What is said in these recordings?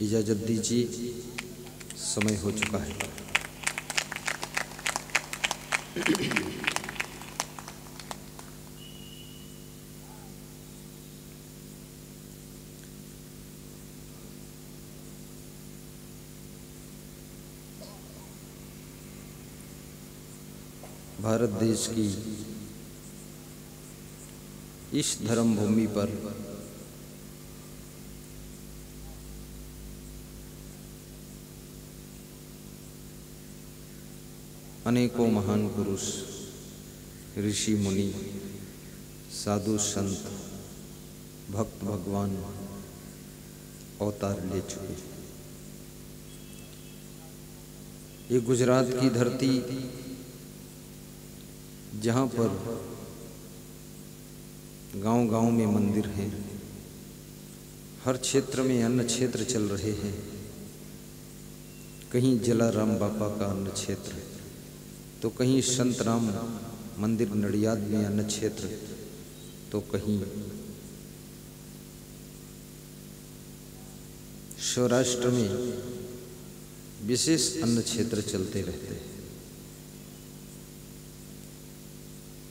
इजाज़त दीजिए, समय हो चुका है। भारत देश की इस धर्म भूमि पर अनेकों महान पुरुष, ऋषि मुनि, साधु संत, भक्त भगवान अवतार ले चुके। ये गुजरात की धरती, जहाँ पर गांव-गांव में मंदिर हैं, हर क्षेत्र में अन्न क्षेत्र चल रहे हैं। कहीं जलाराम बापा का अन्न क्षेत्र, तो कहीं संत राम मंदिर नडियाद में अन्न क्षेत्र, तो कहीं सौराष्ट्र में विशेष अन्न क्षेत्र चलते रहते हैं।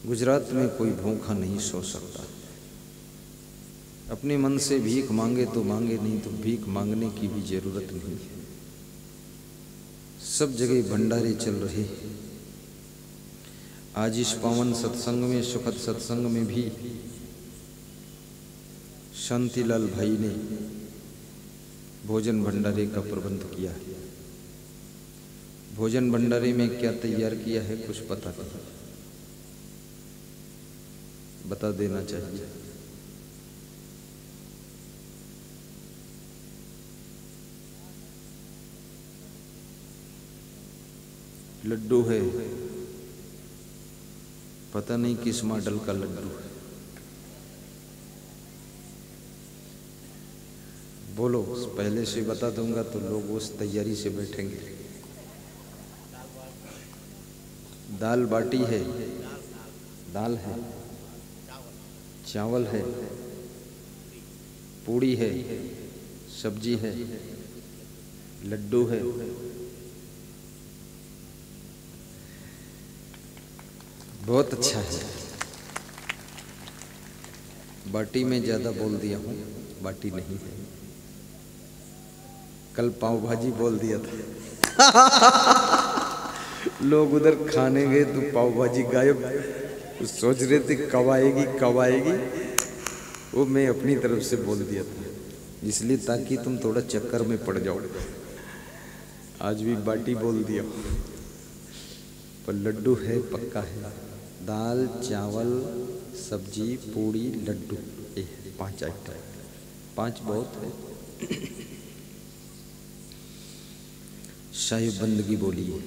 गुजरात में कोई भूखा नहीं सो सकता। अपने मन से भीख मांगे तो मांगे, नहीं तो भीख मांगने की भी जरूरत नहीं है। सब जगह भंडारे चल रहे हैं। आज इस पावन सत्संग में, सुखद सत्संग में भी शांतिलाल भाई ने भोजन भंडारे का प्रबंध किया है। भोजन भंडारे में क्या तैयार किया है कुछ पता नहीं, बता देना चाहिए। लड्डू है, पता नहीं किस मॉडल का लड्डू है। बोलो, पहले से बता दूंगा तो लोग उस तैयारी से बैठेंगे। दाल बाटी है, दाल है, चावल है, पूड़ी है, सब्जी है, लड्डू है। बहुत अच्छा है। बाटी में ज़्यादा बोल दिया हूँ, बाटी नहीं है। कल पाव भाजी बोल दिया था। लोग उधर खाने गए तो पाव भाजी गायब। सोच रहे थे कब आएगी कब आएगी, वो मैं अपनी तरफ से बोल दिया था, इसलिए ताकि तुम थोड़ा चक्कर में पड़ जाओ। आज भी बाटी बोल दिया, पर लड्डू है, पक्का है। दाल, चावल, सब्जी, पूड़ी, लड्डू, ये 5 आइटम। 5 बहुत है। शाही बंदगी बोलिए।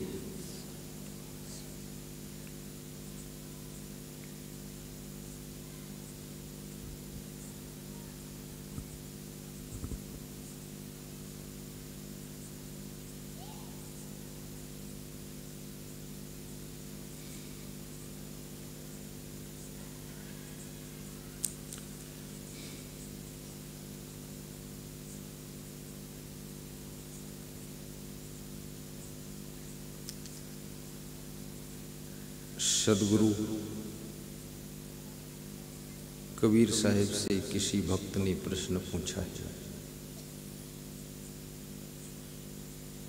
सदगुरु कबीर साहिब से किसी भक्त ने प्रश्न पूछा है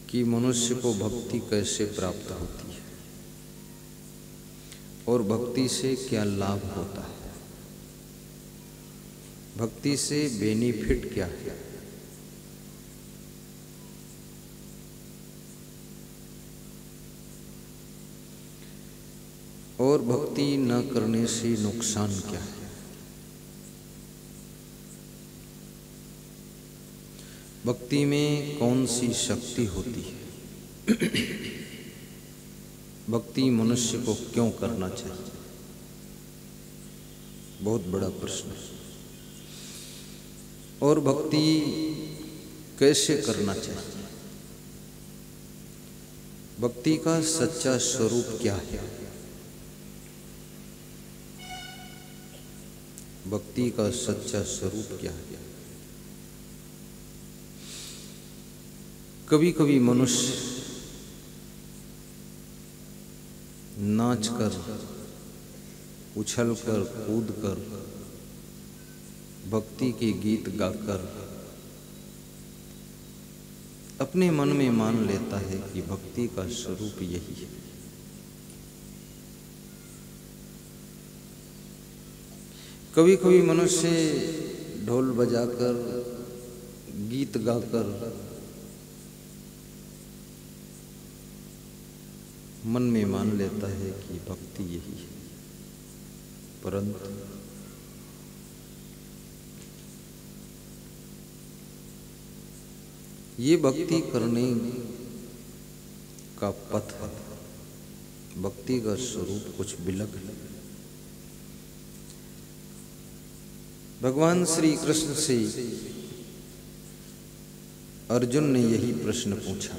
कि मनुष्य को भक्ति कैसे प्राप्त होती है और भक्ति से क्या लाभ होता है, भक्ति से बेनिफिट क्या है। और भक्ति न करने से नुकसान क्या है। भक्ति में कौन सी शक्ति होती है, भक्ति मनुष्य को क्यों करना चाहिए, बहुत बड़ा प्रश्न है। और भक्ति कैसे करना चाहिए, भक्ति का सच्चा स्वरूप क्या है, भक्ति का सच्चा स्वरूप क्या है। कभी कभी मनुष्य नाच कर, उछल कर, कूद कर, भक्ति के गीत गाकर अपने मन में मान लेता है कि भक्ति का स्वरूप यही है। कभी कभी मनुष्य ढोल बजाकर, गीत गाकर मन में मान लेता है कि भक्ति यही है, परंतु ये भक्ति करने का पथ है। भक्ति का स्वरूप कुछ विलग है। भगवान श्री कृष्ण से अर्जुन ने यही प्रश्न पूछा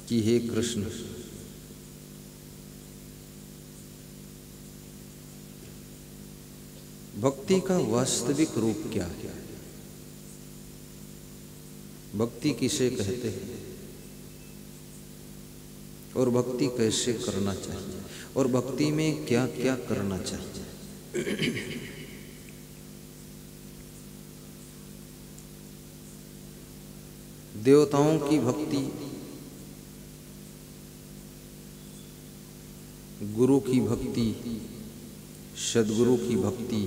कि हे कृष्ण, भक्ति का वास्तविक रूप क्या है? भक्ति किसे कहते हैं और भक्ति कैसे करना चाहिए और भक्ति में क्या क्या करना चाहिए? देवताओं की भक्ति, गुरु की भक्ति, सद्गुरु की भक्ति,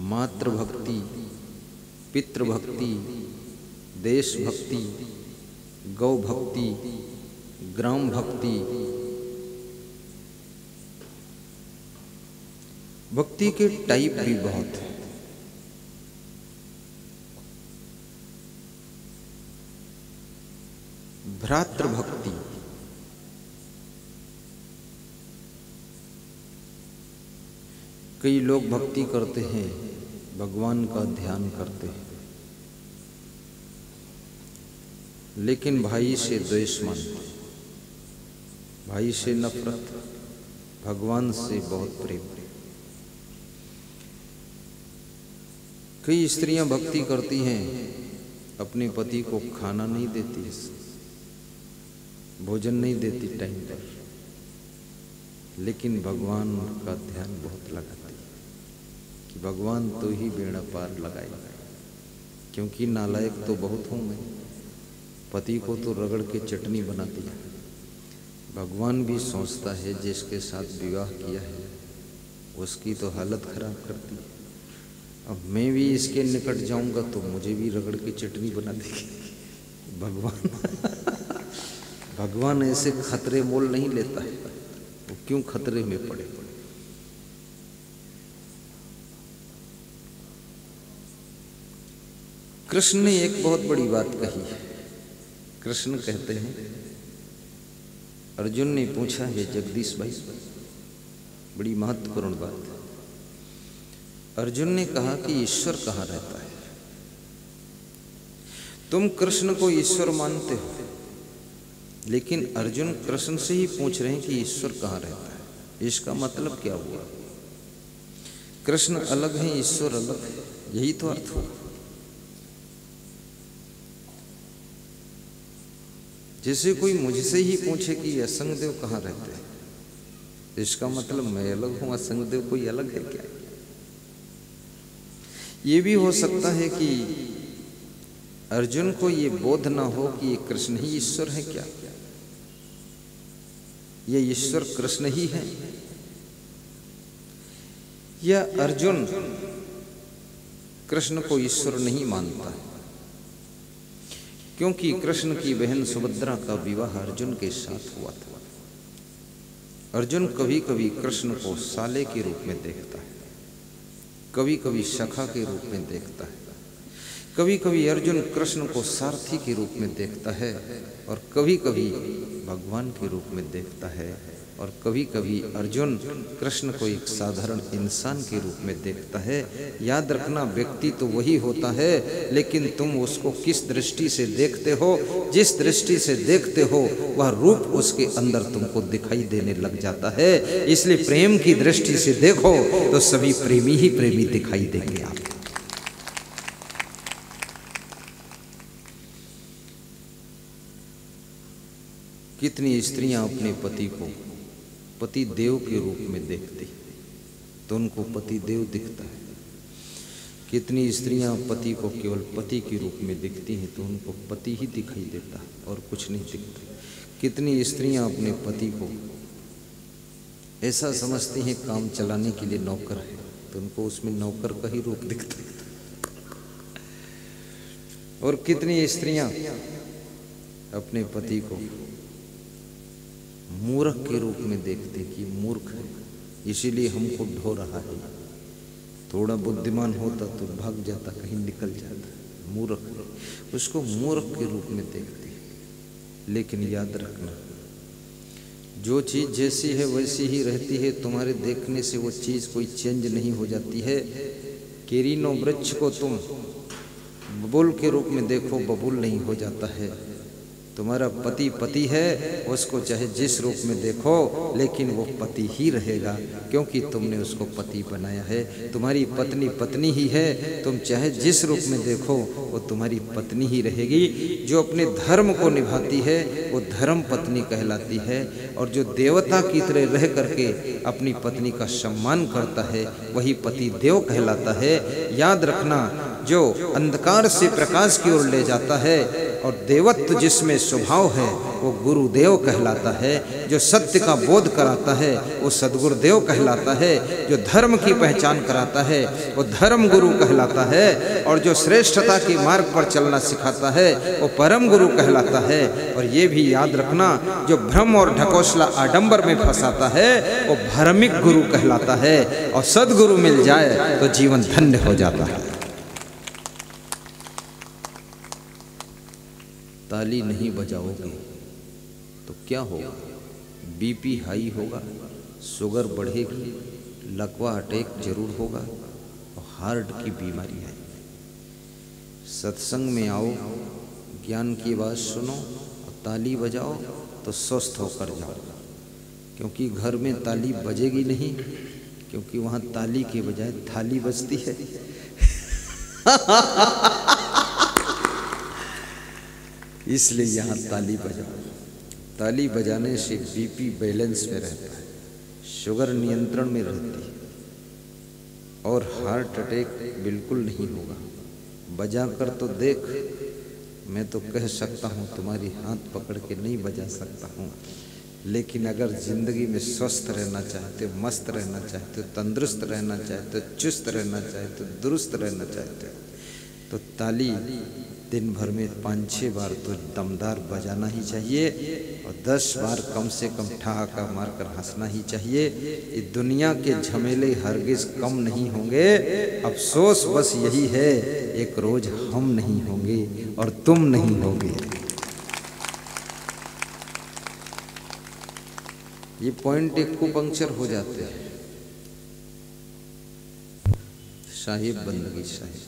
मातृ भक्ति, पितृ भक्ति, देश भक्ति, गौ भक्ति, ग्राम भक्ति, भक्ति के टाइप भी बहुत है। भ्रातृ भक्ति, कई लोग भक्ति करते हैं, भगवान का ध्यान करते हैं, लेकिन भाई से द्वेष मानते, भाई से नफरत, भगवान से बहुत प्रेम। कई स्त्रियां भक्ति करती हैं, अपने पति को खाना नहीं देती, भोजन नहीं देती टाइम पर, लेकिन भगवान का ध्यान बहुत लगाती है कि भगवान तो ही बेड़ा पार लगाएगा, क्योंकि नालायक तो बहुत हूँ मैं, पति को तो रगड़ के चटनी बना दिया। भगवान भी सोचता है जिसके साथ विवाह किया है उसकी तो हालत खराब कर दी, अब मैं भी इसके निकट जाऊंगा तो मुझे भी रगड़ के चटनी बना देगी। भगवान ऐसे खतरे मोल नहीं लेता है, वो क्यों खतरे में पड़े। कृष्ण ने एक बहुत बड़ी बात कही है। कृष्ण कहते हैं, अर्जुन ने पूछा है जगदीश भाई, बड़ी महत्वपूर्ण बात है। अर्जुन ने कहा कि ईश्वर कहाँ रहता है? तुम कृष्ण को ईश्वर मानते हो, लेकिन अर्जुन कृष्ण से ही पूछ रहे हैं कि ईश्वर कहाँ रहता है। इसका मतलब क्या हुआ? कृष्ण अलग है, ईश्वर अलग है, यही तो अर्थ हुआ। जैसे कोई मुझसे ही पूछे कि असंगदेव कहाँ रहते हैं, इसका मतलब मैं अलग हूं, असंगदेव कोई अलग है क्या? ये भी हो सकता है कि अर्जुन को ये बोध ना हो कि ये कृष्ण ही ईश्वर है क्या, ये ईश्वर कृष्ण ही है, या अर्जुन कृष्ण को ईश्वर नहीं मानता है, क्योंकि कृष्ण की बहन सुभद्रा का विवाह अर्जुन के साथ हुआ था। अर्जुन कभी कभी कृष्ण को साले के रूप में देखता है, कभी कभी सखा के रूप में देखता है, कभी कभी अर्जुन कृष्ण को सारथी के रूप में देखता है, और कभी कभी भगवान के रूप में देखता है, और कभी कभी अर्जुन कृष्ण को एक साधारण इंसान के रूप में देखता है। याद रखना, व्यक्ति तो वही होता है, लेकिन तुम उसको किस दृष्टि से देखते हो, जिस दृष्टि से देखते हो वह रूप उसके अंदर तुमको दिखाई देने लग जाता है। इसलिए प्रेम की दृष्टि से देखो तो सभी प्रेमी ही प्रेमी दिखाई देंगे आप। कितनी स्त्रियां अपने पति को पति देव के रूप में देखती तो उनको पति देव दिखता है। कितनी स्त्रियां पति को केवल पति के रूप में दिखती हैं तो उनको पति ही दिखाई देता और कुछ नहीं दिखता। कितनी स्त्रियां अपने पति को ऐसा समझती हैं काम चलाने के लिए नौकर है तो उनको उसमें नौकर का ही रूप दिखता है। और कितनी स्त्रियां अपने पति को मूर्ख के रूप में देखते कि मूर्ख है इसीलिए हमको ढो रहा है। थोड़ा बुद्धिमान होता तो भाग जाता, कहीं निकल जाता। मूर्ख है, उसको मूर्ख के रूप में देखते। लेकिन याद रखना, जो चीज़ जैसी है वैसी ही रहती है। तुम्हारे देखने से वो चीज़ कोई चेंज नहीं हो जाती है। केरीनो वृक्ष को तुम बबूल के रूप में देखो, बबूल नहीं हो जाता है। तुम्हारा पति पति है, उसको चाहे जिस रूप में देखो लेकिन वो पति ही रहेगा, क्योंकि तुमने उसको पति बनाया है। तुम्हारी पत्नी पत्नी ही है, तुम चाहे जिस रूप में देखो वो तुम्हारी पत्नी ही रहेगी। जो अपने धर्म को निभाती है वो धर्म पत्नी कहलाती है, और जो देवता की तरह रह करके अपनी पत्नी का सम्मान करता है वही पति देव कहलाता है। याद रखना, जो अंधकार से प्रकाश की ओर ले जाता है और देवत्व जिसमें स्वभाव है वो गुरुदेव कहलाता है। जो सत्य का बोध कराता है वो सदगुरुदेव कहलाता है। जो धर्म की पहचान कराता है वो धर्म गुरु कहलाता है, और जो श्रेष्ठता के मार्ग पर चलना सिखाता है वो परम गुरु कहलाता है। और ये भी याद रखना, जो भ्रम और ढकोसला आडंबर में फंसाता है वो भ्रमिक गुरु कहलाता है, और सदगुरु मिल जाए तो जीवन धन्य हो जाता है। ताली नहीं बजाओगे तो क्या होगा? बीपी हाई होगा, शुगर बढ़ेगी, लकवा अटैक जरूर होगा और हार्ट की बीमारी है। सत्संग में आओ, ज्ञान की बात सुनो और ताली बजाओ तो स्वस्थ होकर जाओ, क्योंकि घर में ताली बजेगी नहीं, क्योंकि वहाँ ताली के बजाय थाली बजती है। इसलिए यहाँ ताली बजाओ। ताली बजाने से बीपी बैलेंस में रहता है, शुगर नियंत्रण में रहती है और हार्ट अटैक बिल्कुल नहीं होगा। बजा कर तो देख, मैं तो कह सकता हूँ, तुम्हारी हाथ पकड़ के नहीं बजा सकता हूँ, लेकिन अगर ज़िंदगी में स्वस्थ रहना चाहते हो, मस्त रहना चाहते हो, तंदुरुस्त रहना चाहते हो, चुस्त रहना चाहते हो, दुरुस्त रहना चाहते हो, तो ताली दिन भर में 5-6 बार तो दमदार बजाना ही चाहिए, और 10 बार कम से कम ठहाका मारकर हंसना ही चाहिए। ये दुनिया के झमेले हरगिज कम नहीं होंगे। अफसोस बस यही है, एक रोज हम नहीं होंगे और तुम नहीं होगे। ये पॉइंट एक को पंक्चर हो जाते हैं। साहिब बंदगी साहिब,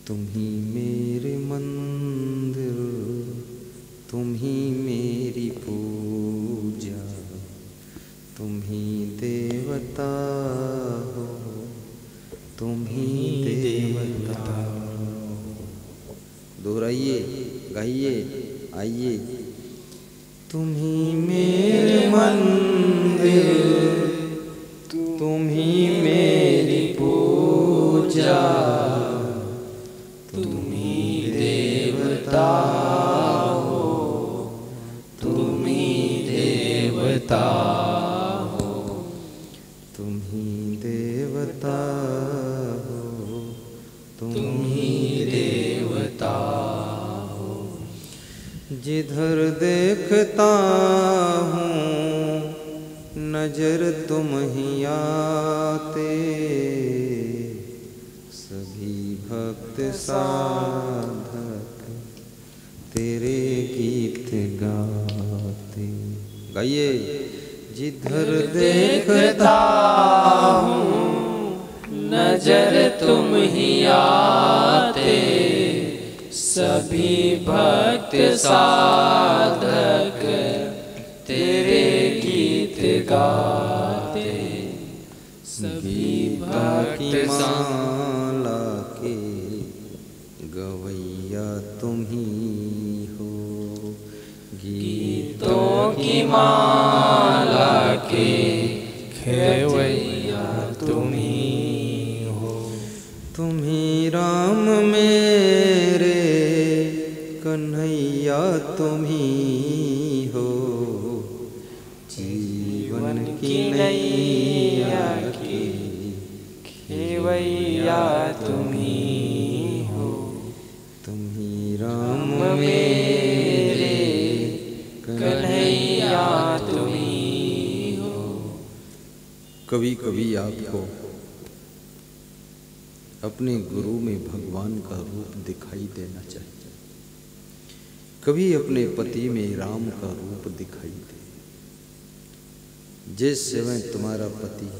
तुम ही मेरे मंदिर, तुम ही मेरी पूजा, तुम ही देवता हो, तुम ही देवता हो। दोहराइए, गाइए, आइए। तुम ही मेरे मंदिर, तुम ही मेरी पूजा, तुम ही देवता हो, तुम ही देवता हो, तुम ही देवता हो, तुम ही देवता हो। जिधर देखता हूँ नजर तुम ही आते, भक्त साधक तेरे गीत गाते। गाइए। जिधर देखता हूँ नजर तुम ही आते, सभी भक्त साधक तेरे गीत गाते। सभी भक्त गवैया तुम ही हो, गीतों की माला के खेवैया तुम ही हो। तुम ही राम मेरे कन्हैया तुम ही हो, जीवन की नैया की खेवैया तुम ही हो। तुम ही राम मेरे कन्हैया तुम ही हो। कभी कभी आपको अपने गुरु में भगवान का रूप दिखाई देना चाहिए, कभी अपने पति में राम का रूप दिखाई दे। जिस समय तुम्हारा पति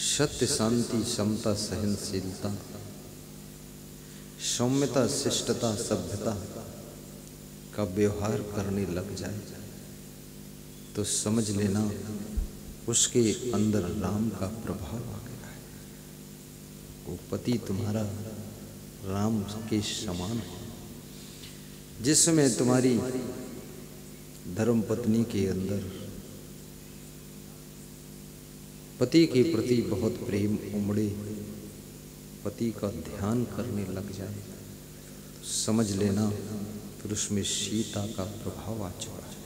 सत्य, शांति, समता, सहनशीलता, सौम्यता, शिष्टता, सभ्यता का व्यवहार करने लग जाए तो समझ लेना उसके अंदर राम का प्रभाव आ गया है। वो पति तुम्हारा राम के समान है। जिस समय तुम्हारी धर्म पत्नी के अंदर पति के प्रति बहुत प्रेम उमड़े, पति का ध्यान करने लग जाए तो समझ लेना फिर उसमें सीता का प्रभाव आ चुका है।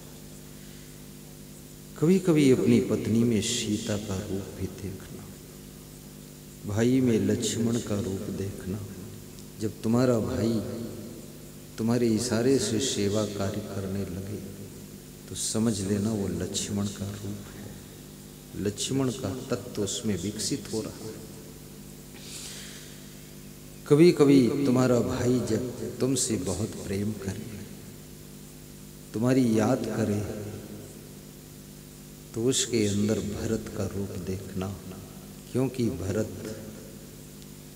कभी कभी अपनी पत्नी में सीता का रूप भी देखना, भाई में लक्ष्मण का रूप देखना। जब तुम्हारा भाई तुम्हारे इशारे से सेवा कार्य करने लगे तो समझ लेना वो लक्ष्मण का रूप है, लक्ष्मण का तत्व उसमें विकसित हो रहा है। कभी कभी तुम्हारा भाई जब तुमसे बहुत प्रेम करे, तुम्हारी याद करे तो उसके अंदर भरत का रूप देखना, क्योंकि भरत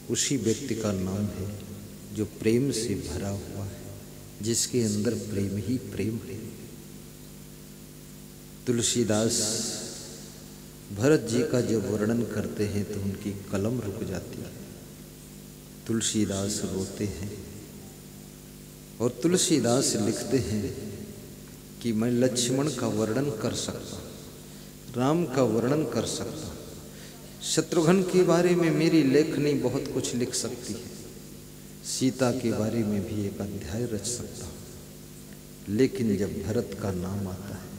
उसी व्यक्ति का नाम है जो प्रेम से भरा हुआ है, जिसके अंदर प्रेम ही प्रेम है। तुलसीदास भरत जी का जब वर्णन करते हैं तो उनकी कलम रुक जाती है। तुलसीदास रोते हैं और तुलसीदास लिखते हैं कि मैं लक्ष्मण का वर्णन कर सकता, राम का वर्णन कर सकता, शत्रुघ्न के बारे में मेरी लेखनी बहुत कुछ लिख सकती है, सीता के बारे में भी एक अध्याय रच सकता हूँ, लेकिन जब भरत का नाम आता है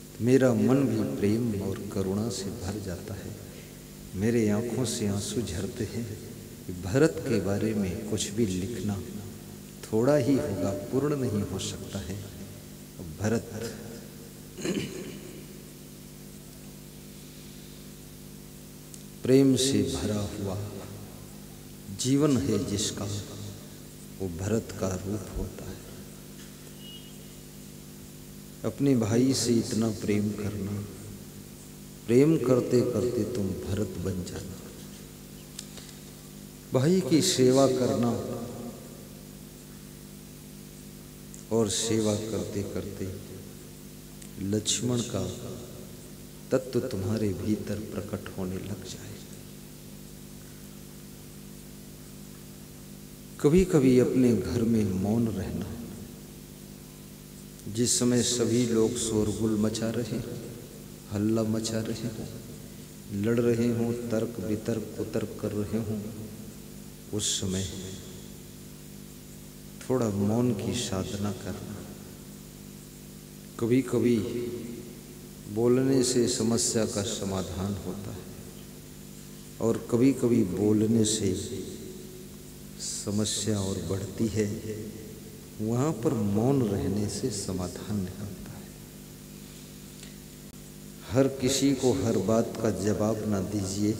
तो मेरा मन भी प्रेम और करुणा से भर जाता है। मेरे आंखों से आंसू झरते हैं कि भरत के बारे में कुछ भी लिखना थोड़ा ही होगा, पूर्ण नहीं हो सकता है। भरत प्रेम से भरा हुआ जीवन है जिसका, वो भरत का रूप होता है। अपने भाई से इतना प्रेम करना, प्रेम करते करते तुम भरत बन जाना। भाई की सेवा करना और सेवा करते करते लक्ष्मण का तत्व तुम्हारे भीतर प्रकट होने लग जाए। कभी कभी अपने घर में मौन रहना, जिस समय सभी लोग शोरगुल मचा रहे, हल्ला मचा रहे हों, लड़ रहे हों, तर्क वितर्क कुतर्क कर रहे हों, उस समय थोड़ा मौन की साधना करना। कभी कभी बोलने से समस्या का समाधान होता है और कभी कभी बोलने से समस्या और बढ़ती है। वहाँ पर मौन रहने से समाधान निकलता है। हर किसी को हर बात का जवाब ना दीजिए,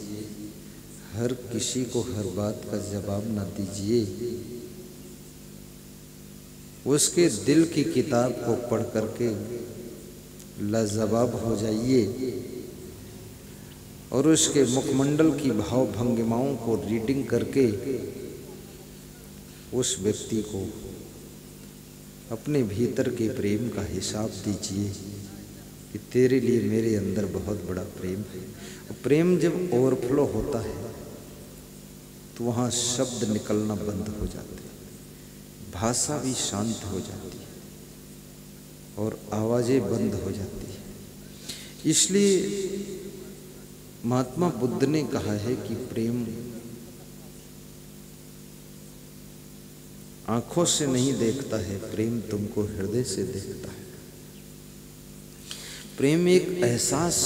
हर किसी को हर बात का जवाब ना दीजिए। उसके दिल की किताब को पढ़ करके लाजवाब हो जाइए और उसके मुखमंडल की भाव भंगिमाओं को रीडिंग करके उस व्यक्ति को अपने भीतर के प्रेम का हिसाब दीजिए कि तेरे लिए मेरे अंदर बहुत बड़ा प्रेम है। प्रेम जब ओवरफ्लो होता है तो वहाँ शब्द निकलना बंद हो जाते हैं, भाषा भी शांत हो जाती है और आवाज़ें बंद हो जाती है। इसलिए महात्मा बुद्ध ने कहा है कि प्रेम आंखों से नहीं देखता है, प्रेम तुमको हृदय से देखता है। प्रेम एक एहसास,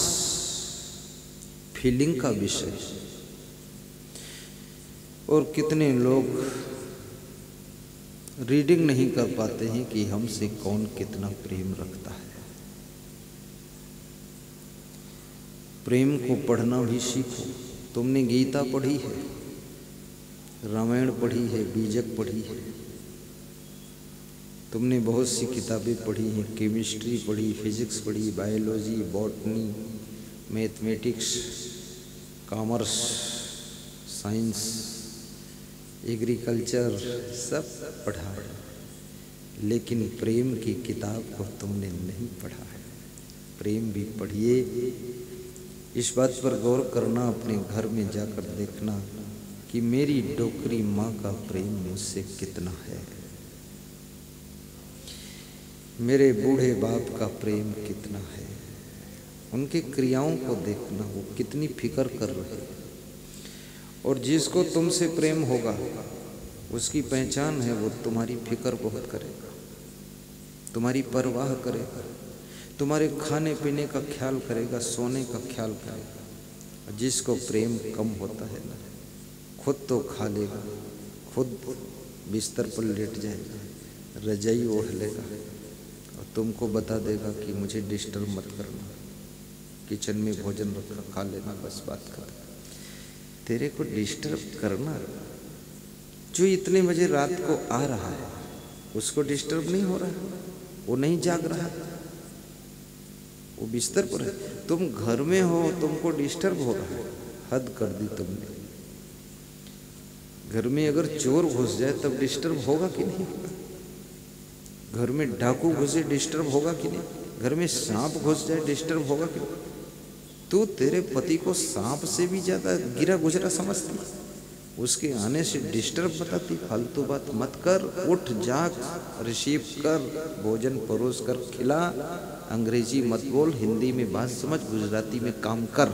फीलिंग का विषय है। और कितने लोग रीडिंग नहीं कर पाते हैं कि हमसे कौन कितना प्रेम रखता है। प्रेम को पढ़ना भी सीखो। तुमने गीता पढ़ी है, रामायण पढ़ी है, बीजक पढ़ी है, तुमने बहुत सी किताबें पढ़ी हैं, केमिस्ट्री पढ़ी, फिजिक्स पढ़ी, biology, botany, mathematics, commerce, science, agriculture, सब पढ़ा है, लेकिन प्रेम की किताब को तुमने नहीं पढ़ा है। प्रेम भी पढ़िए। इस बात पर गौर करना, अपने घर में जाकर देखना कि मेरी डोकरी माँ का प्रेम मुझसे कितना है, मेरे बूढ़े बाप का प्रेम कितना है। उनकी क्रियाओं को देखना, वो कितनी फिक्र कर रहे हैं। और जिसको तुमसे प्रेम होगा उसकी पहचान है, वो तुम्हारी फिक्र बहुत करेगा, तुम्हारी परवाह करेगा, तुम्हारे खाने पीने का ख्याल करेगा, सोने का ख्याल करेगा। और जिसको प्रेम कम होता है ना, खुद तो खा लेगा, खुद बिस्तर पर लेट जाएगा, रजाई ओढ़ लेगा और तुमको बता देगा कि मुझे डिस्टर्ब मत करना, किचन में भोजन रखा, खा लेना, बस बात कर। तेरे को डिस्टर्ब करना, जो इतने बजे रात को आ रहा है उसको डिस्टर्ब नहीं हो रहा है, वो नहीं जाग रहा है, वो बिस्तर पर है। तुम घर में हो, तुमको डिस्टर्ब हो रहा है, हद कर दी तुमने। घर में अगर चोर घुस जाए तब डिस्टर्ब होगा कि नहीं होगा? घर में डाकू घुसे डिस्टर्ब होगा कि नहीं? घर में सांप घुस जाए डिस्टर्ब होगा कि नहीं? तू तेरे पति को सांप से भी ज्यादा गिरा गुजरा समझती, उसके आने से डिस्टर्ब बताती। फालतू बात मत कर, उठ जाग, रिसीव कर, भोजन परोस कर खिला। अंग्रेजी मत बोल, हिंदी में बात समझ, गुजराती में काम कर।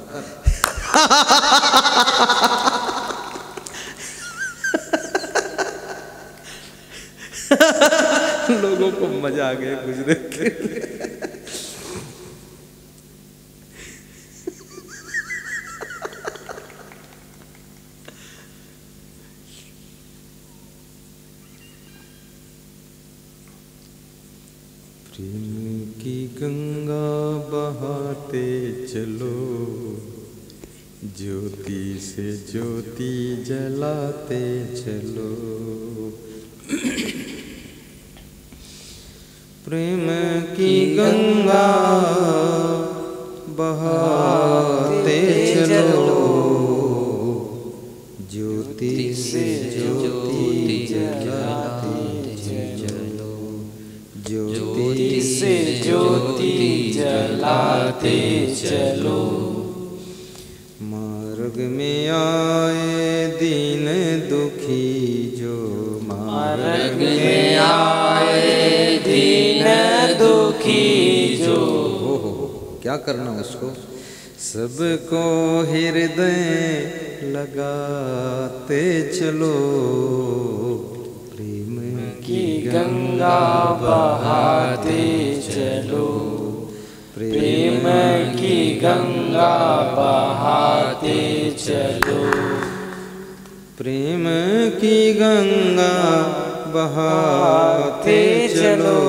लोगों को मजा आ गया गुजरे के। प्रेम की गंगा बहाते चलो, ज्योति से ज्योति जलाते चलो। प्रेम की गंगा बहाते चलो, ज्योति से ज्योति जलाते चलो, ज्योति से ज्योति जलाते चलो। मार्ग में आए दीन दुखी जो, मार्ग में आए दीन दुखी जो। हो क्या करना उसको? सबको हृदय लगाते चलो, प्रेम की गंगा बहाते चलो, प्रेम की गंगा बहाते चलो, प्रेम की गंगा बहाते चलो,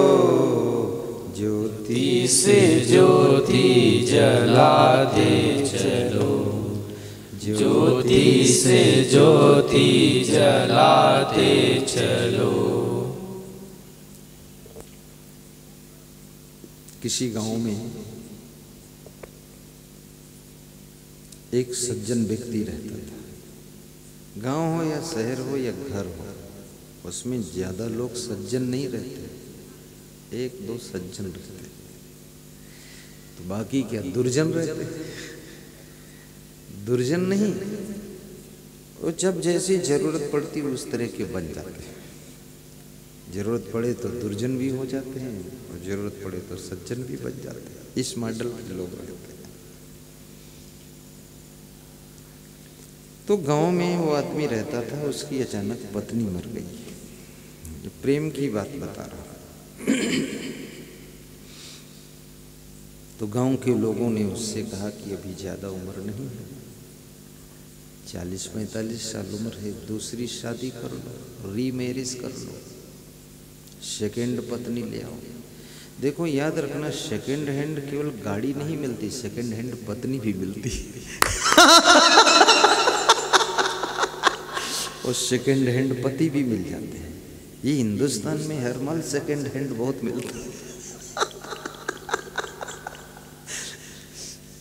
ज्योति से ज्योति जलाते चलो, ज्योति से ज्योति जलाते चलो। किसी गांव में एक सज्जन व्यक्ति रहता था। गांव हो या शहर हो या घर हो, उसमें ज्यादा लोग सज्जन नहीं रहते, एक दो सज्जन रहते, तो बाकी क्या दुर्जन रहते। दुर्जन नहीं, वो जब जैसी जरूरत पड़ती उस तरह के बन जाते हैं। जरूरत पड़े तो दुर्जन भी हो जाते हैं और जरूरत पड़े तो सज्जन भी बन जाते हैं। इस मॉडल के लोग रहते हैं। तो गांव में वो आदमी रहता था, उसकी अचानक पत्नी मर गई। प्रेम की बात बता रहा हूं। तो गांव के लोगों ने उससे कहा कि अभी ज़्यादा उम्र नहीं है, 40-45 साल उम्र है, दूसरी शादी कर लो, रीमैरिज कर लो, सेकेंड पत्नी ले आओ। देखो याद रखना, सेकेंड हैंड केवल गाड़ी नहीं मिलती, सेकेंड हैंड पत्नी भी मिलती और सेकेंड हैंड पति भी मिल जाते हैं। ये हिंदुस्तान में हर माल सेकेंड हैंड बहुत मिलता है।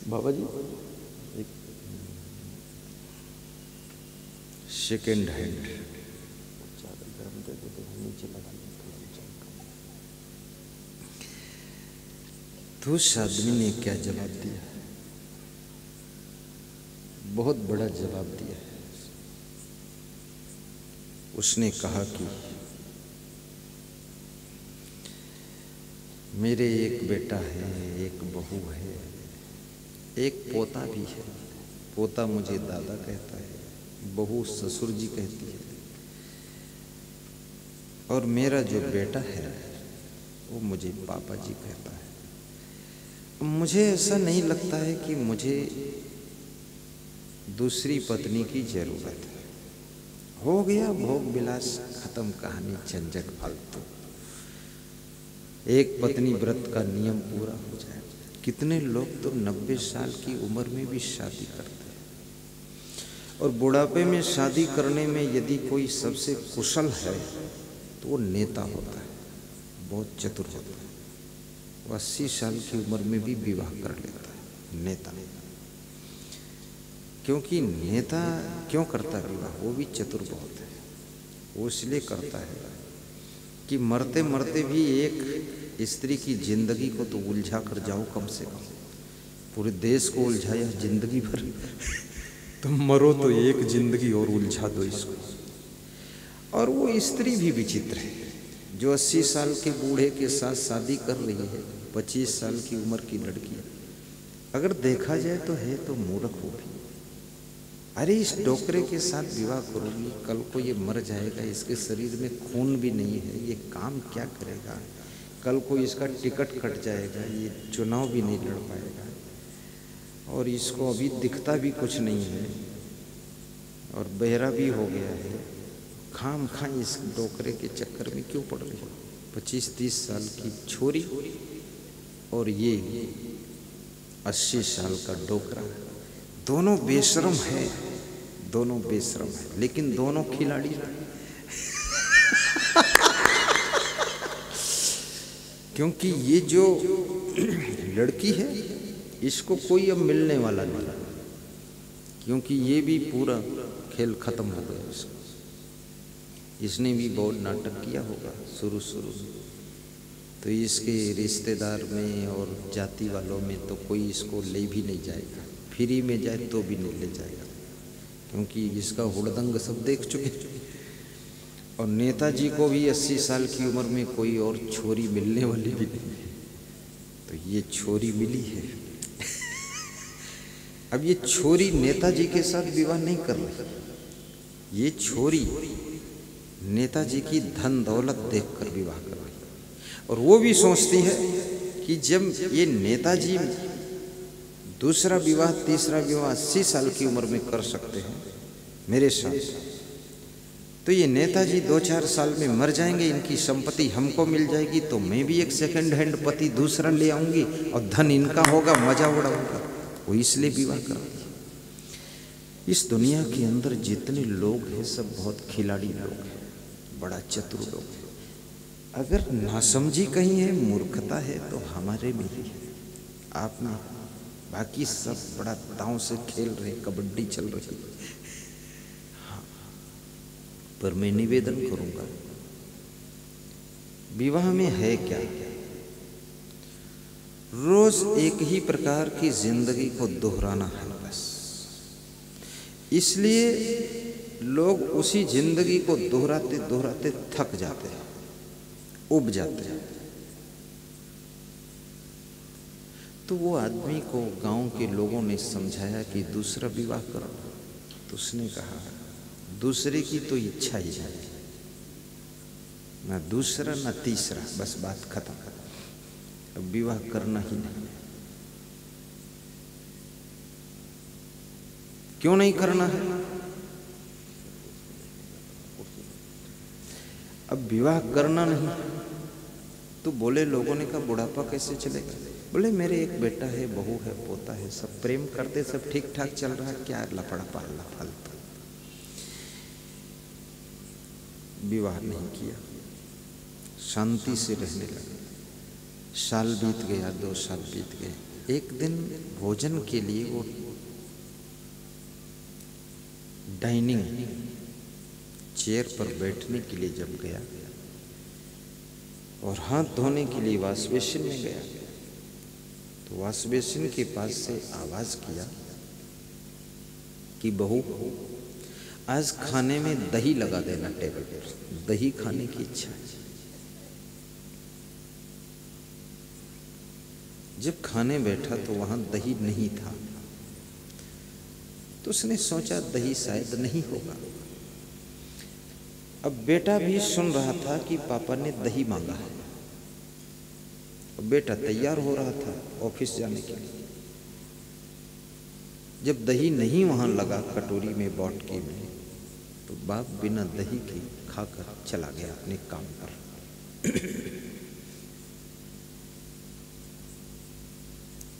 बाबा जी सेकेंड हैंड तो उस आदमी ने क्या जवाब दिया? बहुत बड़ा जवाब दिया है। उसने कहा कि मेरे एक बेटा है, एक बहू है, एक पोता भी है। पोता मुझे दादा कहता है, बहू ससुर जी कहती है, और मेरा जो बेटा है वो मुझे पापा जी कहता है। मुझे ऐसा नहीं लगता है कि मुझे दूसरी पत्नी की जरूरत है। हो गया भोग विलास, खत्म कहानी, झंझट फालतू। एक पत्नी व्रत का नियम पूरा हो जाए। कितने लोग तो 90 साल की उम्र में भी शादी करते हैं, और बुढ़ापे में शादी करने में यदि कोई सबसे कुशल है तो वो नेता होता है, बहुत चतुर होता है। वो 80 साल की उम्र में भी विवाह कर लेता है, नेता। क्योंकि नेता क्यों करता है विवाह? वो भी चतुर बहुत है। वो इसलिए करता है कि मरते मरते भी एक स्त्री की जिंदगी को तो उलझा कर जाओ, कम से कम पूरे देश को उलझाया जिंदगी भर तो मरो तो एक जिंदगी और उलझा दो इसको। और वो स्त्री भी विचित्र है जो 80 साल के बूढ़े के साथ शादी कर रही है, 25 साल की उम्र की लड़की। अगर देखा जाए तो है तो मूर्ख वो भी। अरे इस डोकरे के साथ विवाह करोगी, कल को ये मर जाएगा, इसके शरीर में खून भी नहीं है, ये काम क्या करेगा? कल को इसका टिकट कट जाएगा, ये चुनाव भी नहीं लड़ पाएगा, और इसको अभी दिखता भी कुछ नहीं है, और बहरा भी हो गया है। खाम खां इस डोकरे के चक्कर में क्यों पड़ रही हो? 25-30 साल की छोरी और ये 80 साल का डोकरा, दोनों बेशरम है, दोनों बेशरम है, लेकिन दोनों खिलाड़ी क्योंकि ये जो लड़की है इसको कोई अब मिलने वाला नहीं, क्योंकि ये भी पूरा खेल खत्म हो गया इसका। इसने भी बहुत नाटक किया होगा शुरू में, तो इसके रिश्तेदार में और जाति वालों में तो कोई इसको ले भी नहीं जाएगा, फ्री में जाए तो भी नहीं ले जाएगा, क्योंकि इसका हुड़दंग सब देख चुके। और नेताजी को भी 80 साल की उम्र में कोई और छोरी मिलने वाली भी नहीं है, तो ये छोरी मिली है। अब ये छोरी नेताजी के साथ विवाह नहीं कर रही, ये छोरी नेताजी की धन दौलत देखकर विवाह कर रही, और वो भी सोचती है कि जब ये नेताजी दूसरा विवाह तीसरा विवाह 80 साल की उम्र में कर सकते हैं मेरे साथ, तो ये नेताजी 2-4 साल में मर जाएंगे, इनकी संपत्ति हमको मिल जाएगी, तो मैं भी एक सेकंड हैंड पति दूसरा ले आऊंगी और धन इनका होगा, मजा उड़ाऊंगा। वो इसलिए विवाह करती है। इस दुनिया के अंदर जितने लोग हैं सब बहुत खिलाड़ी लोग हैं, बड़ा चतुर लोग हैं। अगर नासमझी कहीं है, मूर्खता है, तो हमारे में ही है, आप में। बाकी सब बड़ा दांव से खेल रहे, कबड्डी चल रही है। हाँ, पर मैं निवेदन करूंगा, विवाह में है क्या? रोज एक ही प्रकार की जिंदगी को दोहराना है बस। इसलिए लोग उसी जिंदगी को दोहराते दोहराते थक जाते हैं, उब जाते हैं। तो वो आदमी को गांव के लोगों ने समझाया कि दूसरा विवाह करो, तो उसने कहा दूसरे की तो इच्छा ही है, ना दूसरा ना तीसरा, बस बात खत्म, अब विवाह करना ही नहीं। क्यों नहीं करना है? अब विवाह करना नहीं तो बोले, लोगों ने कहा बुढ़ापा कैसे चलेगा? बोले मेरे एक बेटा है, बहू है, पोता है, सब प्रेम करते, सब ठीक ठाक चल रहा है, क्या लफड़ा पाला फालतू। विवाह नहीं किया, शांति से रहने लगे। साल बीत गया, 2 साल बीत गए। एक दिन भोजन के लिए वो डाइनिंग चेयर पर बैठने के लिए जब गया और हाथ धोने के लिए वॉश बेसिन में गया, तो वॉश बेसिन के पास से आवाज किया कि बहू आज खाने में दही लगा देना टेबल पर, दही खाने की इच्छा है। जब खाने बैठा तो वहां दही नहीं था, तो उसने सोचा दही शायद नहीं होगा। अब बेटा भी सुन रहा था कि पापा ने दही मांगा है। अब बेटा तैयार हो रहा था ऑफिस जाने के लिए। जब दही नहीं वहां लगा कटोरी में, बॉटकी में, तो बाप बिना दही के खाकर चला गया अपने काम पर।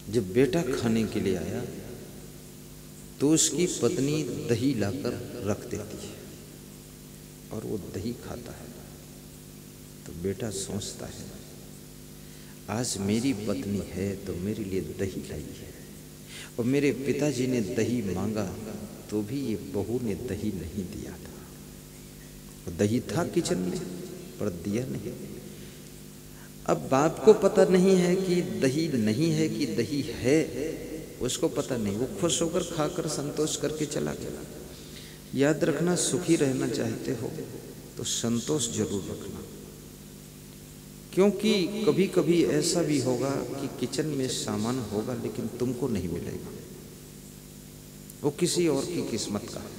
जब बेटा खाने के लिए आया तो उसकी पत्नी दही लाकर रख देती है और वो दही खाता है। तो बेटा सोचता है आज मेरी पत्नी है तो मेरे लिए दही लाई है, और मेरे पिताजी ने दही मांगा तो भी ये बहू ने दही नहीं दिया था। और दही था किचन में पर दिया नहीं। अब बाप को पता नहीं है कि दही नहीं है कि दही है, उसको पता नहीं। वो खुश होकर खाकर संतोष करके चला गया। याद रखना, सुखी रहना चाहते हो तो संतोष जरूर रखना, क्योंकि कभी कभी ऐसा भी होगा कि किचन में सामान होगा लेकिन तुमको नहीं मिलेगा, वो किसी और की किस्मत का है।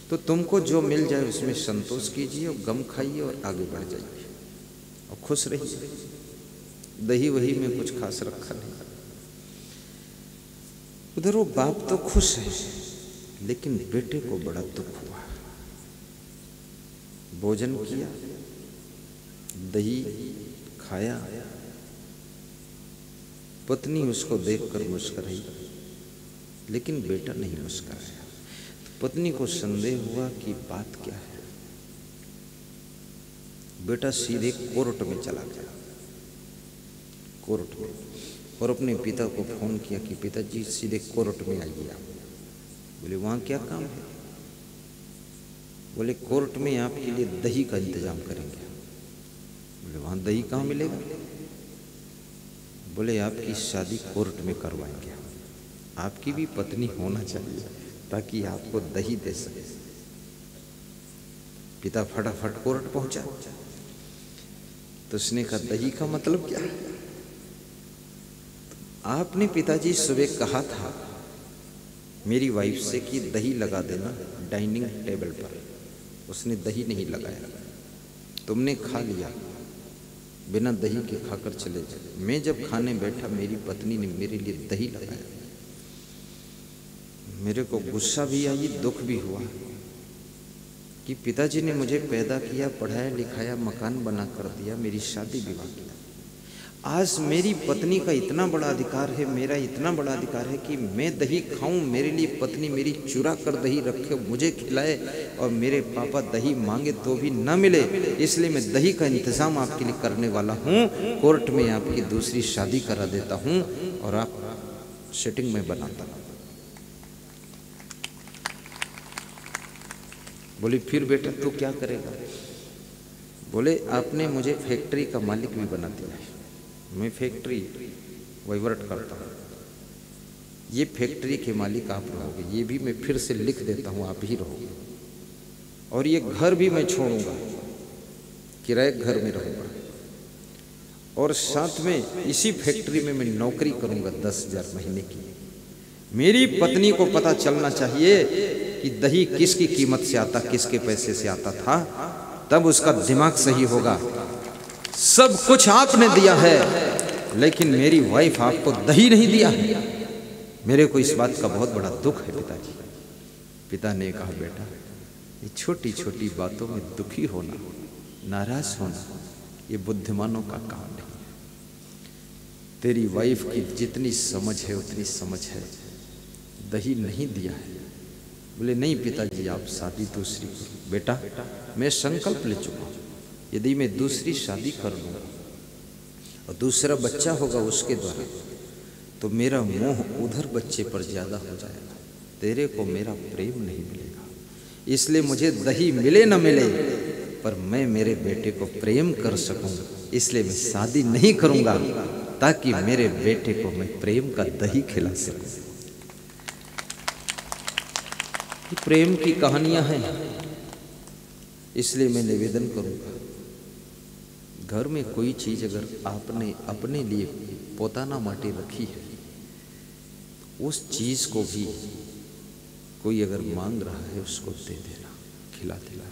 तो तुमको जो मिल जाए उसमें संतोष कीजिए और गम खाइए और आगे बढ़ जाइए और खुश रहिए। दही वही में कुछ खास रखा नहीं। उधर वो बाप तो खुश है लेकिन बेटे को बड़ा दुख हुआ। भोजन किया, दही खाया, पत्नी उसको देखकर मुस्कुराई लेकिन बेटा नहीं मुस्कुराया। तो पत्नी को संदेह हुआ कि बात क्या है। बेटा सीधे कोर्ट में चला गया, कोर्ट में, और अपने पिता को फोन किया कि पिताजी सीधे कोर्ट में आइए आप। बोले वहाँ क्या काम है? बोले कोर्ट में आपके लिए दही का इंतजाम करेंगे। बोले वहाँ दही कहाँ मिलेगा? बोले आपकी शादी कोर्ट में करवाएंगे। आपकी भी पत्नी होना चाहिए ताकि आपको दही दे सके। पिता फटाफट कोर्ट पहुंचा। तो उसने कहा दही का मतलब क्या? आपने पिताजी सुबह कहा था मेरी वाइफ से कि दही लगा देना डाइनिंग टेबल पर, उसने दही नहीं लगाया, तुमने खा लिया, बिना दही के खाकर चले गए। मैं जब खाने बैठा मेरी पत्नी ने मेरे लिए दही लगाया। मेरे को गुस्सा भी आई, दुख भी हुआ कि पिताजी ने मुझे पैदा किया, पढ़ाया लिखाया, मकान बना कर दिया, मेरी शादी विवाह किया। आज मेरी पत्नी का इतना बड़ा अधिकार है, मेरा इतना बड़ा अधिकार है कि मैं दही खाऊं, मेरे लिए पत्नी मेरी चुरा कर दही रखे मुझे खिलाए, और मेरे पापा दही मांगे तो भी ना मिले, इसलिए मैं दही का इंतजाम आपके लिए करने वाला हूं। कोर्ट में आपकी दूसरी शादी करा देता हूं और आप सेटिंग में बनाता हूं। बोली फिर बेटा तू क्या करेगा? बोले आपने मुझे फैक्ट्री का मालिक भी बना दिया है, मैं फैक्ट्री वहीवट करता हूँ, ये फैक्ट्री के मालिक आप रहोगे, ये भी मैं फिर से लिख देता हूँ आप ही रहोगे। और ये घर भी मैं छोड़ूंगा, किराए घर में रहूंगा, और साथ में इसी फैक्ट्री में मैं नौकरी करूंगा 10,000 महीने की। मेरी पत्नी को पता चलना चाहिए कि दही किसकी कीमत से आता, किसके पैसे से आता था, तब उसका दिमाग सही होगा। सब कुछ आपने दिया है, लेकिन मेरी वाइफ आपको दही नहीं दिया है। मेरे को इस बात का बहुत बड़ा दुख है पिताजी। पिता ने कहा, बेटा ये छोटी छोटी बातों में दुखी होना, नाराज होना, ये बुद्धिमानों का काम नहीं है। तेरी वाइफ की जितनी समझ है उतनी समझ है, दही नहीं दिया है। बोले नहीं पिताजी, आप शादी दूसरी करो। बेटा मैं संकल्प ले चुका हूँ, यदि मैं दूसरी शादी कर लूँगा और दूसरा बच्चा होगा उसके द्वारा, तो मेरा मोह उधर बच्चे पर ज़्यादा हो जाएगा, तेरे को मेरा प्रेम नहीं मिलेगा। इसलिए मुझे दही मिले न मिले, पर मैं मेरे बेटे को प्रेम कर सकूं, इसलिए मैं शादी नहीं करूंगा, ताकि मेरे बेटे को मैं प्रेम का दही खिला सकूं। ये प्रेम की कहानियां हैं, इसलिए मैं निवेदन करूंगा, घर में कोई चीज अगर आपने अपने लिए पोताना माटी रखी है, उस चीज को भी कोई अगर मांग रहा है उसको दे देना, खिला देना।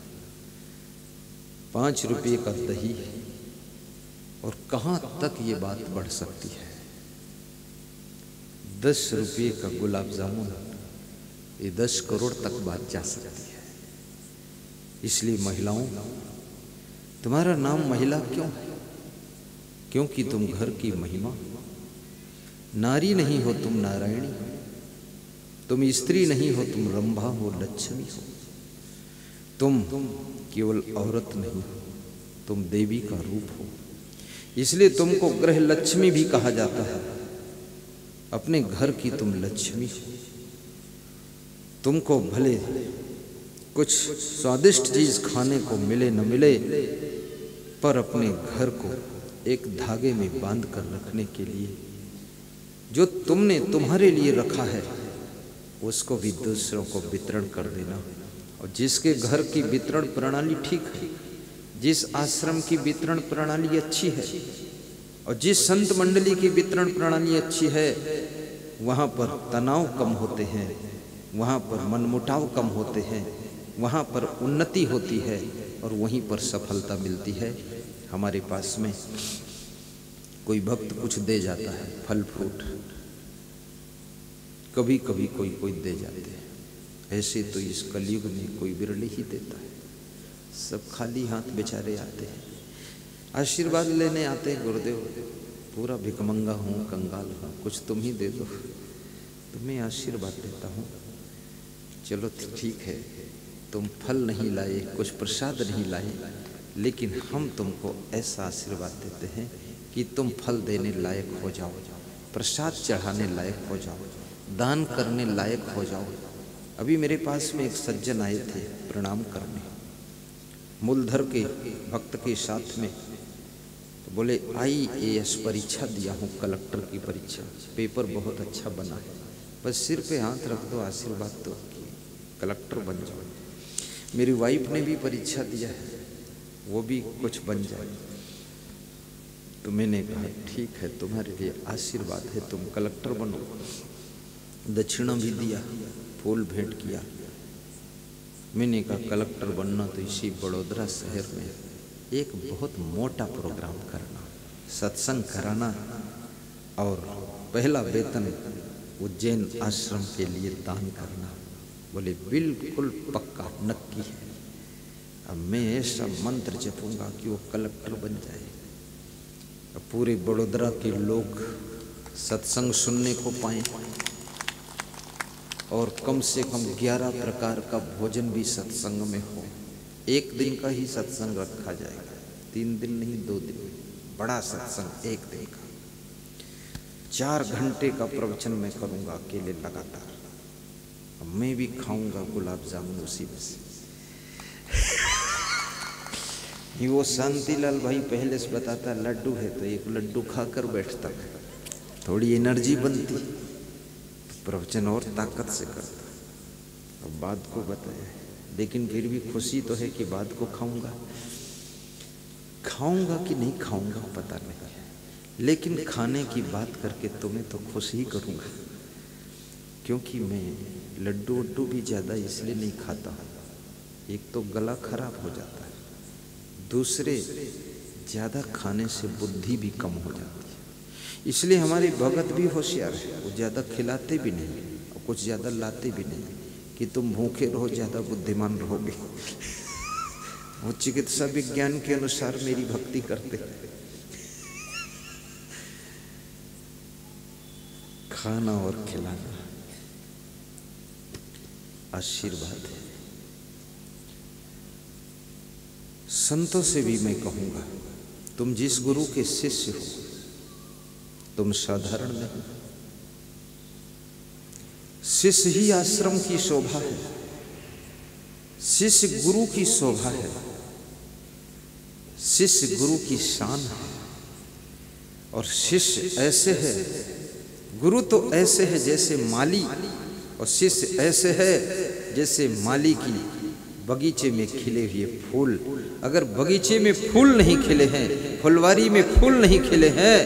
5 रुपये का दही है, और कहाँ तक ये बात बढ़ सकती है। 10 रुपये का गुलाब जामुन, ये 10 करोड़ तक बात जा सकती है। इसलिए महिलाओं, तुम्हारा नाम महिला क्यों है? क्योंकि तुम घर की महिमा, नारी नहीं हो तुम नारायणी हो, तुम स्त्री नहीं हो तुम रंभा हो, लक्ष्मी हो। तुम केवल औरत नहीं हो, तुम देवी का रूप हो। इसलिए तुमको गृह लक्ष्मी भी कहा जाता है। अपने घर की तुम लक्ष्मी हो। तुमको भले कुछ स्वादिष्ट चीज खाने को मिले न मिले, पर अपने घर को एक धागे में बांध कर रखने के लिए जो तुमने तुम्हारे लिए रखा है, उसको भी दूसरों को वितरण कर देना। और जिसके घर की वितरण प्रणाली ठीक है, जिस आश्रम की वितरण प्रणाली अच्छी है, और जिस संत मंडली की वितरण प्रणाली अच्छी है, वहाँ पर तनाव कम होते हैं, वहाँ पर मनमुटाव कम होते हैं, वहाँ पर उन्नति होती है, और वहीं पर सफलता मिलती है। हमारे पास में कोई भक्त कुछ दे जाता है, फल फ्रूट, कभी कभी कोई कोई दे जाते हैं। ऐसे तो इस कलयुग में कोई बिरले ही देता है, सब खाली हाथ बेचारे आते हैं, आशीर्वाद लेने आते हैं। गुरुदेव पूरा भिकमंगा हूँ, कंगाल हूँ, कुछ तुम ही दे दो, तुम्हें आशीर्वाद देता हूँ। चलो ठीक है, तुम फल नहीं लाए, कुछ प्रसाद नहीं लाए, लेकिन हम तुमको ऐसा आशीर्वाद देते हैं कि तुम फल देने लायक हो जाओ, प्रसाद चढ़ाने लायक हो जाओ, दान करने लायक हो जाओ। अभी मेरे पास में एक सज्जन आए थे प्रणाम करने, मूलधर के भक्त के साथ में। तो बोले IAS परीक्षा दिया हूँ, कलेक्टर की परीक्षा, पेपर बहुत अच्छा बना है, बस सिर पे हाथ रख दो, आशीर्वाद दो कि कलेक्टर बन जाओ। मेरी वाइफ ने भी परीक्षा दिया है, वो भी कुछ बन जाए। तो मैंने कहा ठीक है, तुम्हारे लिए आशीर्वाद है, तुम कलेक्टर बनो। दक्षिणा भी दिया, फूल भेंट किया। मैंने कहा कलेक्टर बनना तो इसी बड़ोदरा शहर में एक बहुत मोटा प्रोग्राम करना, सत्संग कराना, और पहला वेतन उज्जैन आश्रम के लिए दान करना। बोले बिल्कुल पक्का, नक्की है। अब मैं ऐसा मंत्र जपूंगा कि वो कलेक्टर बन जाए, अब पूरे बड़ोदरा के लोग सत्संग सुनने को पाएं, और कम से कम 11 प्रकार का भोजन भी सत्संग में हो। एक दिन का ही सत्संग रखा जाएगा, 3 दिन नहीं, 2 दिन, बड़ा सत्संग एक दिन का। 4 घंटे का प्रवचन मैं करूंगा अकेले लगातार। अब मैं भी खाऊंगा गुलाब जामुन उसी में से। वो शांतिलाल भाई पहले से बताता लड्डू है, तो एक लड्डू खाकर बैठता है, थोड़ी एनर्जी बनती, तो प्रवचन और ताकत से करता। अब बात को बताया है, लेकिन फिर भी खुशी तो है कि बाद को खाऊंगा। खाऊंगा कि नहीं खाऊंगा पता नहीं, लेकिन खाने की बात करके तुम्हें तो खुश ही करूंगा। क्योंकि मैं लड्डू वड्डू भी ज़्यादा इसलिए नहीं खाता हूँ, एक तो गला खराब हो जाता है, दूसरे ज़्यादा खाने से बुद्धि भी कम हो जाती है। इसलिए हमारे भगत भी होशियार है, वो ज़्यादा खिलाते भी नहीं और कुछ ज़्यादा लाते भी नहीं कि तुम भूखे रहो ज़्यादा बुद्धिमान रहोगे। वो चिकित्सा विज्ञान के अनुसार मेरी भक्ति करते हैं। खाना और खिलाना आशीर्वाद है। संतों से भी मैं कहूंगा, तुम जिस गुरु के शिष्य हो तुम साधारण नहीं। शिष्य ही आश्रम की शोभा है, शिष्य गुरु की शोभा है, शिष्य गुरु की शान है। और शिष्य ऐसे है, गुरु तो ऐसे है जैसे माली, और शिष्य ऐसे है जैसे माली की बगीचे में खिले हुए फूल। अगर बगीचे में फूल नहीं खिले हैं, फुलवारी में फूल नहीं खिले हैं,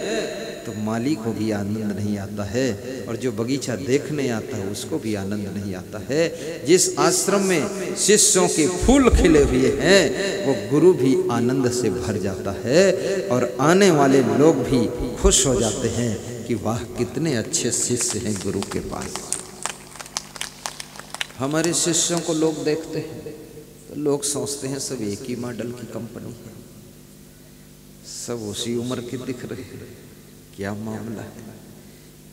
तो माली को भी आनंद नहीं आता है, और जो बगीचा देखने आता है उसको भी आनंद नहीं आता है। जिस आश्रम में शिष्यों के फूल खिले हुए हैं वो गुरु भी आनंद से भर जाता है, और आने वाले लोग भी खुश हो जाते हैं कि वाह कितने अच्छे शिष्य हैं गुरु के पास। हमारे शिष्यों को लोग देखते हैं तो लोग सोचते हैं सब एक ही मॉडल की कंपनी है, सब उसी उम्र के दिख रहे हैं, क्या मामला है।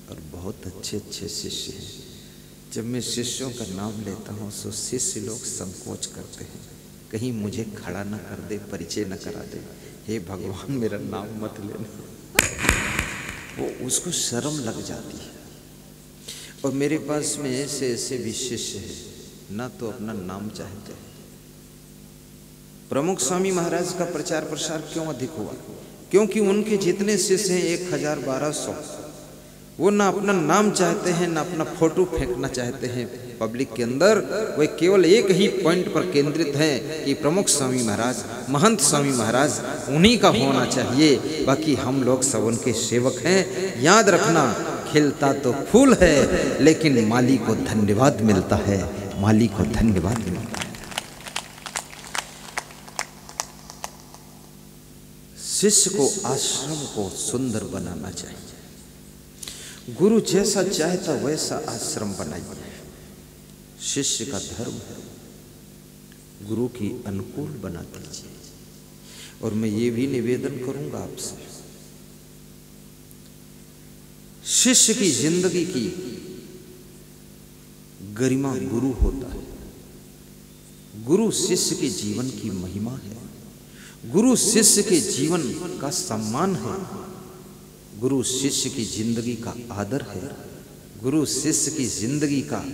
और बहुत अच्छे अच्छे शिष्य हैं। जब मैं शिष्यों का नाम लेता हूँ तो शिष्य लोग संकोच करते हैं, कहीं मुझे खड़ा न कर दे, परिचय न करा दे, हे भगवान मेरा नाम मत लेना। वो उसको शर्म लग जाती है। और मेरे पास में ऐसे ऐसे भी शिष्य हैं, ना तो अपना नाम चाहते हैं। प्रमुख स्वामी महाराज का प्रचार प्रसार क्यों अधिक हुआ? क्योंकि उनके जितने शिष्य हैं 1000-1200, वो ना अपना नाम चाहते हैं, ना अपना फोटो फेंकना चाहते हैं पब्लिक के अंदर। वे केवल एक ही पॉइंट पर केंद्रित हैं कि प्रमुख स्वामी महाराज, महंत स्वामी महाराज उन्हीं का होना चाहिए, बाकी हम लोग सब उनके सेवक हैं। याद रखना, खिलता तो फूल है लेकिन माली को धन्यवाद मिलता है, माली को धन्यवाद मिलता है। शिष्य को आश्रम को सुंदर बनाना चाहिए। गुरु जैसा चाहता वैसा आश्रम बनाइए। शिष्य का धर्म है गुरु की अनुकूल बना दीजिए। और मैं ये भी निवेदन करूंगा आपसे, शिष्य की जिंदगी की गरिमा गुरु होता है। गुरु शिष्य के जीवन की महिमा है, गुरु शिष्य के जीवन का सम्मान है, गुरु शिष्य की जिंदगी का आदर है, गुरु शिष्य की जिंदगी का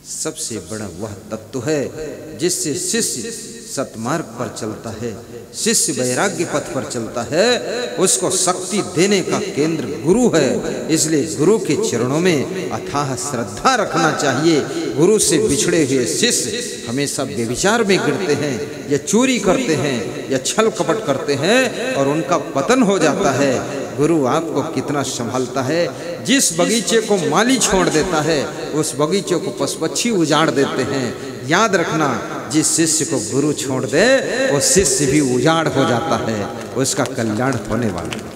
सबसे बड़ा वह तत्व है जिससे शिष्य सतमार्ग पर चलता है, शिष्य वैराग्य पथ पर चलता है। उसको शक्ति देने का केंद्र गुरु है। इसलिए गुरु के चरणों में अथाह श्रद्धा रखना चाहिए। गुरु से बिछड़े हुए शिष्य हमेशा व्यभिचार में गिरते हैं, या चोरी करते हैं, या छल कपट करते हैं, और उनका पतन हो जाता है। गुरु आपको कितना संभालता है। जिस बगीचे को माली छोड़ देता है उस बगीचे को पशुपक्षी उजाड़ देते हैं। याद रखना, जिस शिष्य को गुरु छोड़ दे वो शिष्य भी उजाड़ हो जाता है, उसका कल्याण होने वाला है।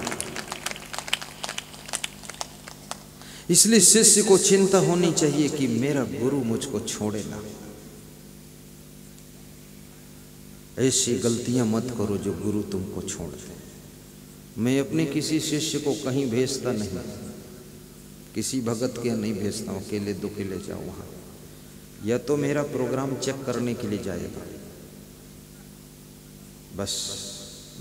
इसलिए शिष्य को चिंता होनी चाहिए कि मेरा गुरु मुझको छोड़े ना। ऐसी गलतियां मत करो जो गुरु तुमको छोड़ दे। मैं अपने किसी शिष्य को कहीं भेजता नहीं, किसी भगत के नहीं भेजता हूँ अकेले दुखी ले जाओ वहाँ, या तो मेरा प्रोग्राम चेक करने के लिए जाएगा बस,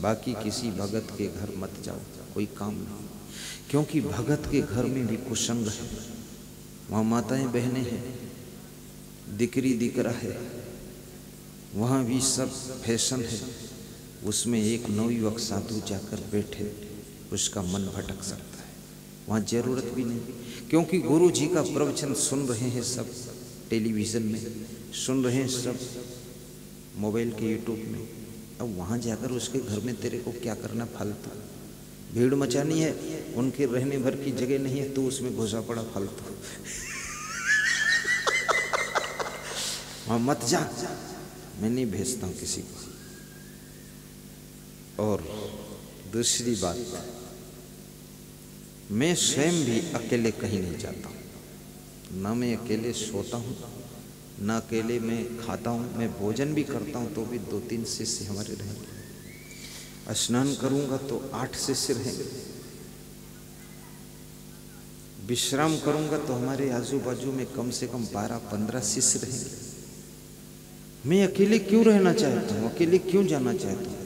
बाकी किसी भगत के घर मत जाओ, कोई काम नहीं। क्योंकि भगत के घर में भी कुसंग है, वहाँ माताएं बहनें हैं, दिकरी दिकरा है, वहाँ भी सब फैशन है। उसमें एक नवयुवक साधु जाकर बैठे, उसका मन भटक सकता है। वहाँ जरूरत भी नहीं, क्योंकि गुरु जी का प्रवचन सुन रहे हैं सब टेलीविज़न में, सुन रहे हैं सब मोबाइल के यूट्यूब में। अब वहाँ जाकर उसके घर में तेरे को क्या करना फालतू, भीड़ मचानी है, उनके रहने भर की जगह नहीं है, तू उसमें घुसा पड़ा फालतू। वहाँ मत जा, मैं नहीं भेजता हूँ किसी को। और दूसरी बात, मैं स्वयं भी अकेले कहीं नहीं जाता हूँ, ना मैं अकेले सोता हूँ, ना अकेले मैं खाता हूँ। मैं भोजन भी करता हूँ तो भी 2-3 शिष्य हमारे रहेंगे। स्नान करूँगा तो 8 शिष्य रहेंगे। विश्राम करूँगा तो हमारे आजू बाजू में कम से कम 12-15 शिष्य रहेंगे। मैं अकेले क्यों रहना चाहता हूँ, अकेले क्यों जाना चाहता हूँ,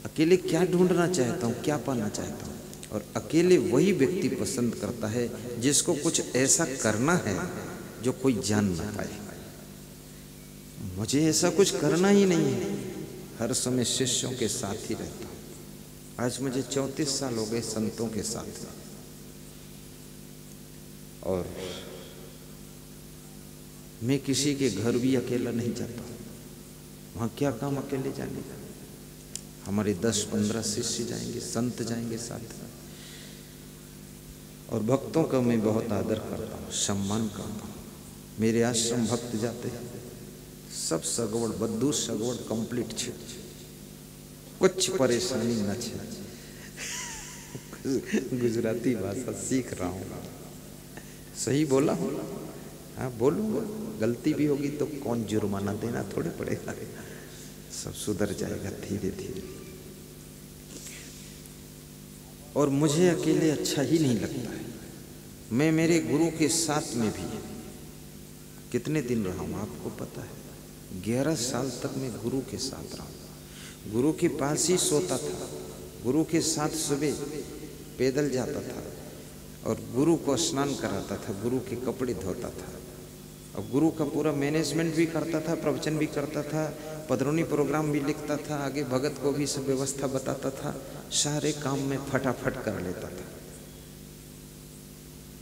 अकेले क्या ढूंढना चाहता हूँ, क्या पाना चाहता हूँ। और अकेले वही व्यक्ति पसंद करता है जिसको कुछ ऐसा करना है जो कोई जान ना पाए। मुझे ऐसा कुछ करना ही नहीं है, हर समय शिष्यों के साथ ही रहता हूँ। आज मुझे 34 साल हो गए संतों के साथ, और मैं किसी के घर भी अकेला नहीं जाता। वहाँ क्या काम अकेले जाने का। हमारे 10-15 शिष्य जाएंगे, संत जाएंगे साथ। और भक्तों का मैं बहुत आदर करता हूँ, सम्मान करता हूँ। मेरे आश्रम भक्त जाते हैं, सब सगवड़ बद्दू सगवड़ कंप्लीट छे, कुछ परेशानी न छे। गुजराती भाषा सीख रहा हूँ, सही बोला हूँ? हाँ बोलूँगा, गलती भी होगी तो कौन जुर्माना देना थोड़े पड़ेगा, सब सुधर जाएगा धीरे धीरे। और मुझे अकेले अच्छा ही नहीं लगता है। मैं मेरे गुरु के साथ में भी कितने दिन रहा हूँ आपको पता है। 11 साल तक मैं गुरु के साथ रहा हूँ, गुरु के पास ही सोता था, गुरु के साथ सुबह पैदल जाता था, और गुरु को स्नान कराता था, गुरु के कपड़े धोता था, और गुरु का पूरा मैनेजमेंट भी करता था, प्रवचन भी करता था, पधरौनी प्रोग्राम भी लिखता था, आगे भगत को भी सब व्यवस्था बताता था, सारे काम में फटाफट कर लेता था।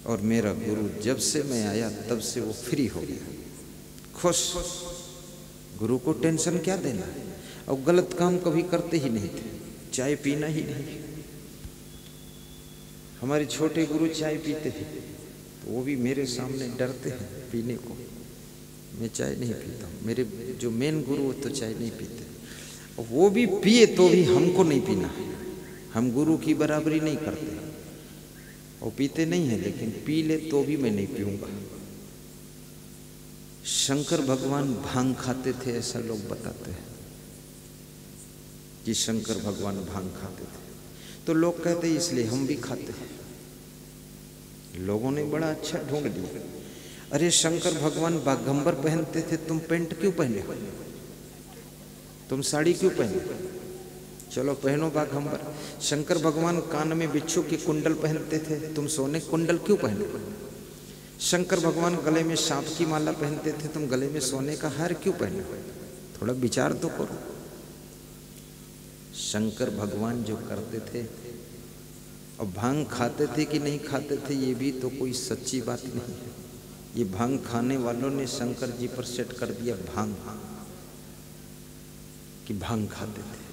और मेरा गुरु जब से मैं आया तब से वो फ्री हो गया, खुश। गुरु को टेंशन क्या देना है। और गलत काम कभी करते ही नहीं थे, चाय पीना ही नहीं। हमारे छोटे गुरु चाय पीते थे तो वो भी मेरे सामने डरते हैं पीने को। मैं चाय नहीं पीता हूँ, मेरे जो मेन गुरु वो तो चाय नहीं पीते, और वो भी पिए तो भी हमको नहीं पीना है। हम गुरु की बराबरी नहीं करते। वो पीते नहीं है लेकिन पी ले तो भी मैं नहीं पीऊंगा। शंकर भगवान भांग खाते थे ऐसा लोग बताते हैं कि शंकर भगवान भांग खाते थे, तो लोग कहते हैं इसलिए हम भी खाते हैं। लोगों ने बड़ा अच्छा ढूंढ लिया। अरे शंकर भगवान बागंबर पहनते थे, तुम पेंट क्यों पहने, तुम साड़ी क्यों पहने, चलो पहनो बागंबर। शंकर भगवान कान में बिच्छू के कुंडल पहनते थे, तुम सोने कुंडल क्यों पहने। शंकर भगवान गले में सांप की माला पहनते थे, तुम गले में सोने का हार क्यों पहने। थोड़ा विचार तो करो। शंकर भगवान जो करते थे, और भांग खाते थे कि नहीं खाते थे ये भी तो कोई सच्ची बात नहीं है। ये भांग खाने वालों ने शंकर जी पर सेट कर दिया भांग, कि भांग खाते थे।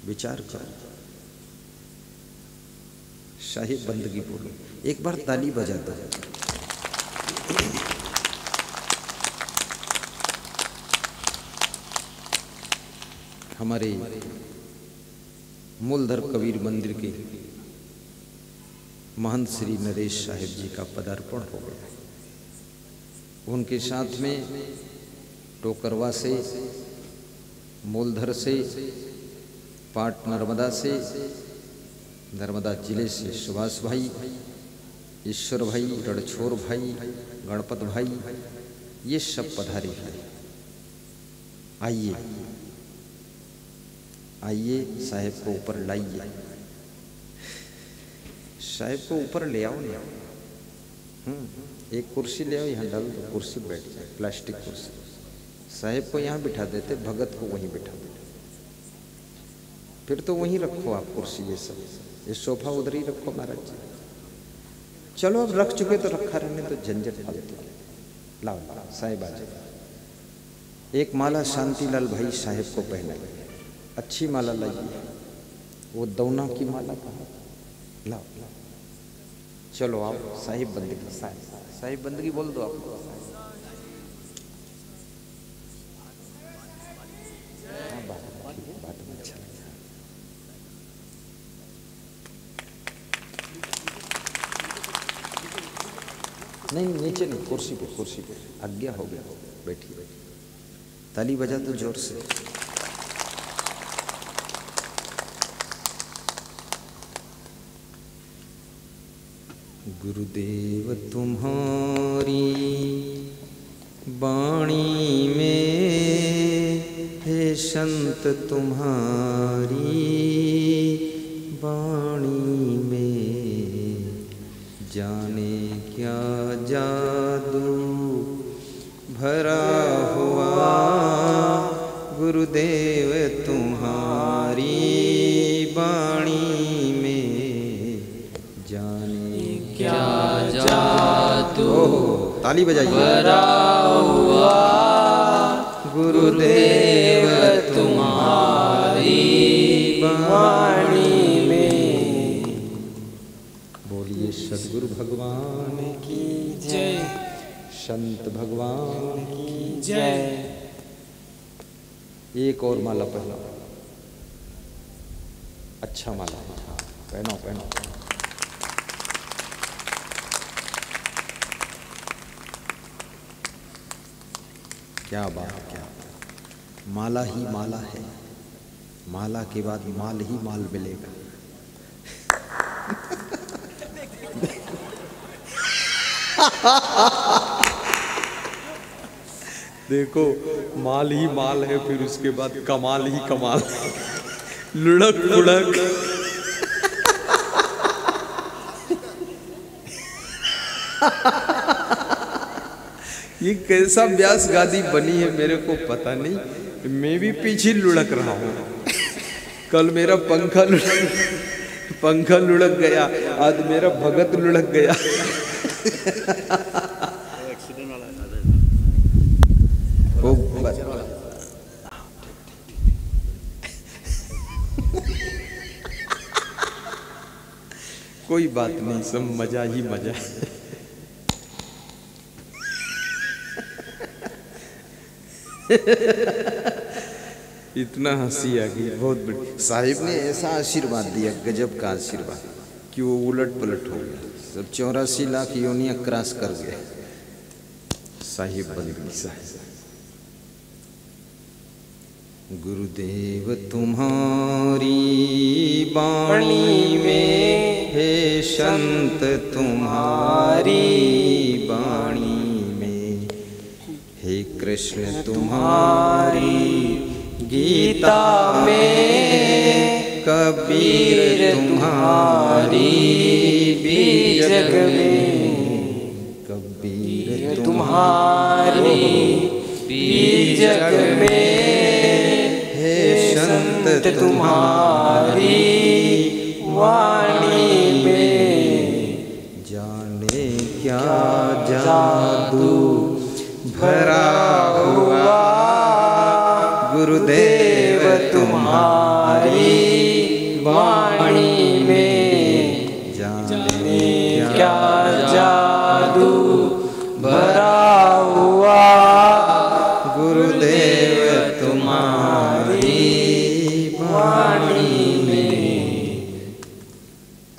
विचार करो। शाही बंदगी बोलो, एक बार ताली बजा दो। हमारे मूलधर कबीर मंदिर के महंत श्री नरेश साहिब जी का पदार्पण हो गया। उनके साथ में टोकरवा से, मूलधर से, पाट नर्मदा से, नर्मदा जिले से सुभाष भाई, ईश्वर भाई, रणछोड़ भाई, गणपत भाई, ये सब पधारे हैं। आइए आइए, साहेब को ऊपर लाइए, साहेब को ऊपर ले आओ ना। एक कुर्सी ले आओ, यहाँ डाल दो, कुर्सी बैठ जाए, प्लास्टिक कुर्सी। साहेब को यहाँ बिठा देते, भगत को वहीं बिठा देते, फिर तो वहीं रखो आप कुर्सी। ये सब, ये सोफा उधर ही रखो महाराज जी। चलो अब रख चुके तो रखा रहने तो, झंझट फालतू। लाओ लाओ साहिब आ जाओ। एक माला शांतिलाल भाई साहेब को पहनाई, अच्छी माला लाइए। वो दौना की माला कहाँ? लाओ लाओ, चलो आओ। साहिब बंदगी, साहिब बंदगी बोल दो आप। बात में अच्छा लगा। नहीं नीचे नहीं, कुर्सी पे, कुर्सी पे। आज्ञा हो गया, बैठिए बैठिए। ताली बजा तो जोर से। गुरुदेव तुम्हारी वाणी में, हे संत तुम्हारी वाणी में, जाने क्या जादू भरा हुआ। गुरुदेव तुम्हारी वाणी में, जाने क्या जादू ताली बजाइए भरा हुआ। गुरुदेव तुम्हारी वाणी में। बोलिए सद्गुरु भगवान की जय, संत भगवान की जय। एक और माला पहना, अच्छा माला है, पहनो पहनो। क्या बात, क्या बात। माला ही माला है, माला के बाद माल ही माल मिलेगा। देखो माल ही माल है, फिर उसके बाद कमाल ही कमाल। लुढ़क फुड़क। ये कैसा व्यास गादी बनी है मेरे को पता नहीं। मैं भी पीछे लुढ़क रहा हूँ। कल मेरा पंखा लुढ़क गया, आज मेरा भगत लुढ़क गया। कोई बात नहीं, सब मजा ही मजा है। इतना हंसी आ गई, बहुत बड़ी। साहिब ने ऐसा आशीर्वाद दिया, गजब का आशीर्वाद, कि वो उलट पलट हो गया। सब 84 लाख योनियां क्रॉस कर गए। साहिब बन गई साहिब। गुरुदेव तुम्हारी वाणी में, हे संत तुम्हारी वाणी में, हे कृष्ण तुम्हारी गीता में, कबीर तुम्हारी बीजग में, कबीर तुम्हारी बीजग में, हे संत तुम्हारी वाणी में, जाने क्या जादू भरा हुआ। गुरुदेव तुम्हारी वाणी में, जाने क्या जादू भरा हुआ। गुरुदेव तुम्हारी वाणी में।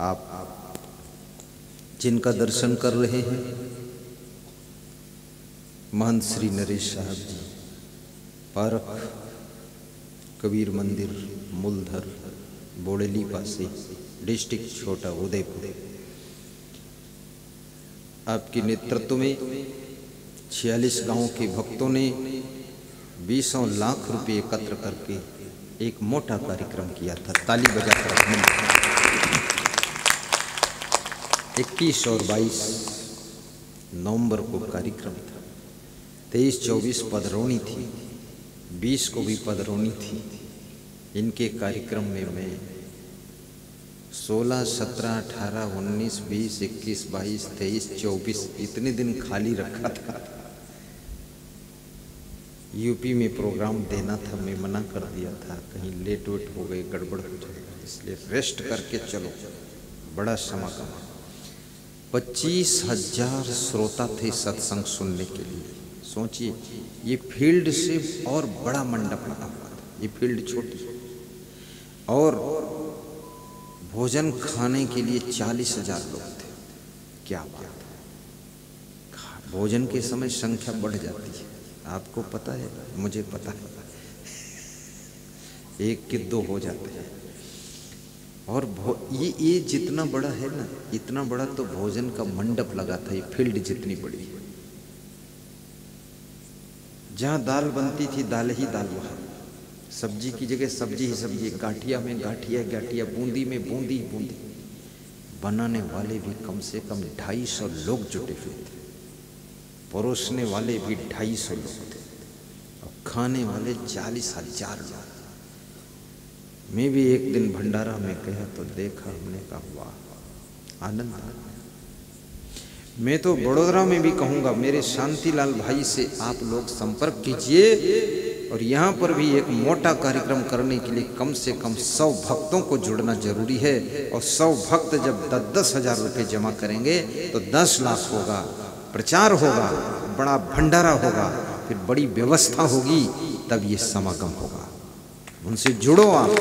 आप जिनका दर्शन कर रहे हैं, महंत श्री नरेश साहब जी, पारक कबीर मंदिर, मूलधर, बोड़ेली पासे, डिस्ट्रिक्ट छोटा उदयपुर। आपके नेतृत्व में 46 गांवों के भक्तों ने 20 लाख रुपए एकत्र करके एक मोटा कार्यक्रम किया था। ताली बजाकर 21 और 22 नवंबर को कार्यक्रम था। 23-24 पधरौनी थी, 20 को भी पधरौनी थी। इनके कार्यक्रम में मैं 16, 17, 18, 19, 20, 21, 22, 23, 24 इतने दिन खाली रखा था। यूपी में प्रोग्राम देना था, मैं मना कर दिया था, कहीं लेट वेट हो गए, गड़बड़ हो जाएगा, इसलिए रेस्ट करके चलो। बड़ा समागम, 25,000 श्रोता थे सत्संग सुनने के लिए। सोचिए, ये फील्ड से और बड़ा मंडप लगा हुआ था, ये फील्ड छोटी, और भोजन खाने के लिए 40,000 लोग थे। क्या बात है, भोजन के समय संख्या बढ़ जाती है, आपको पता है, मुझे पता है, 1 के 2 हो जाते हैं। और ये जितना बड़ा है ना, इतना बड़ा तो भोजन का मंडप लगा था, ये फील्ड जितनी बड़ी है। जहाँ दाल बनती थी, दाल ही दाल, वहाँ सब्जी की जगह सब्जी ही सब्जी, गाठिया में गाठिया गाठिया, बूंदी में बूंदी बूंदी। बनाने वाले भी कम से कम 250 लोग जुटे हुए थे, परोसने वाले भी 250 लोग थे, और खाने वाले 40,000 लोग। मैं भी एक दिन भंडारा में गया तो देखा, हमने कहा वाह, आनंद आ गया। मैं तो बड़ोदरा में भी कहूँगा, मेरे शांतिलाल भाई से आप लोग संपर्क कीजिए, और यहाँ पर भी एक मोटा कार्यक्रम करने के लिए कम से कम 100 भक्तों को जुड़ना जरूरी है। और 100 भक्त जब 10-10 हज़ार रुपये जमा करेंगे तो 10 लाख होगा, प्रचार होगा, बड़ा भंडारा होगा, फिर बड़ी व्यवस्था होगी, तब ये समागम होगा। उनसे जुड़ो आप।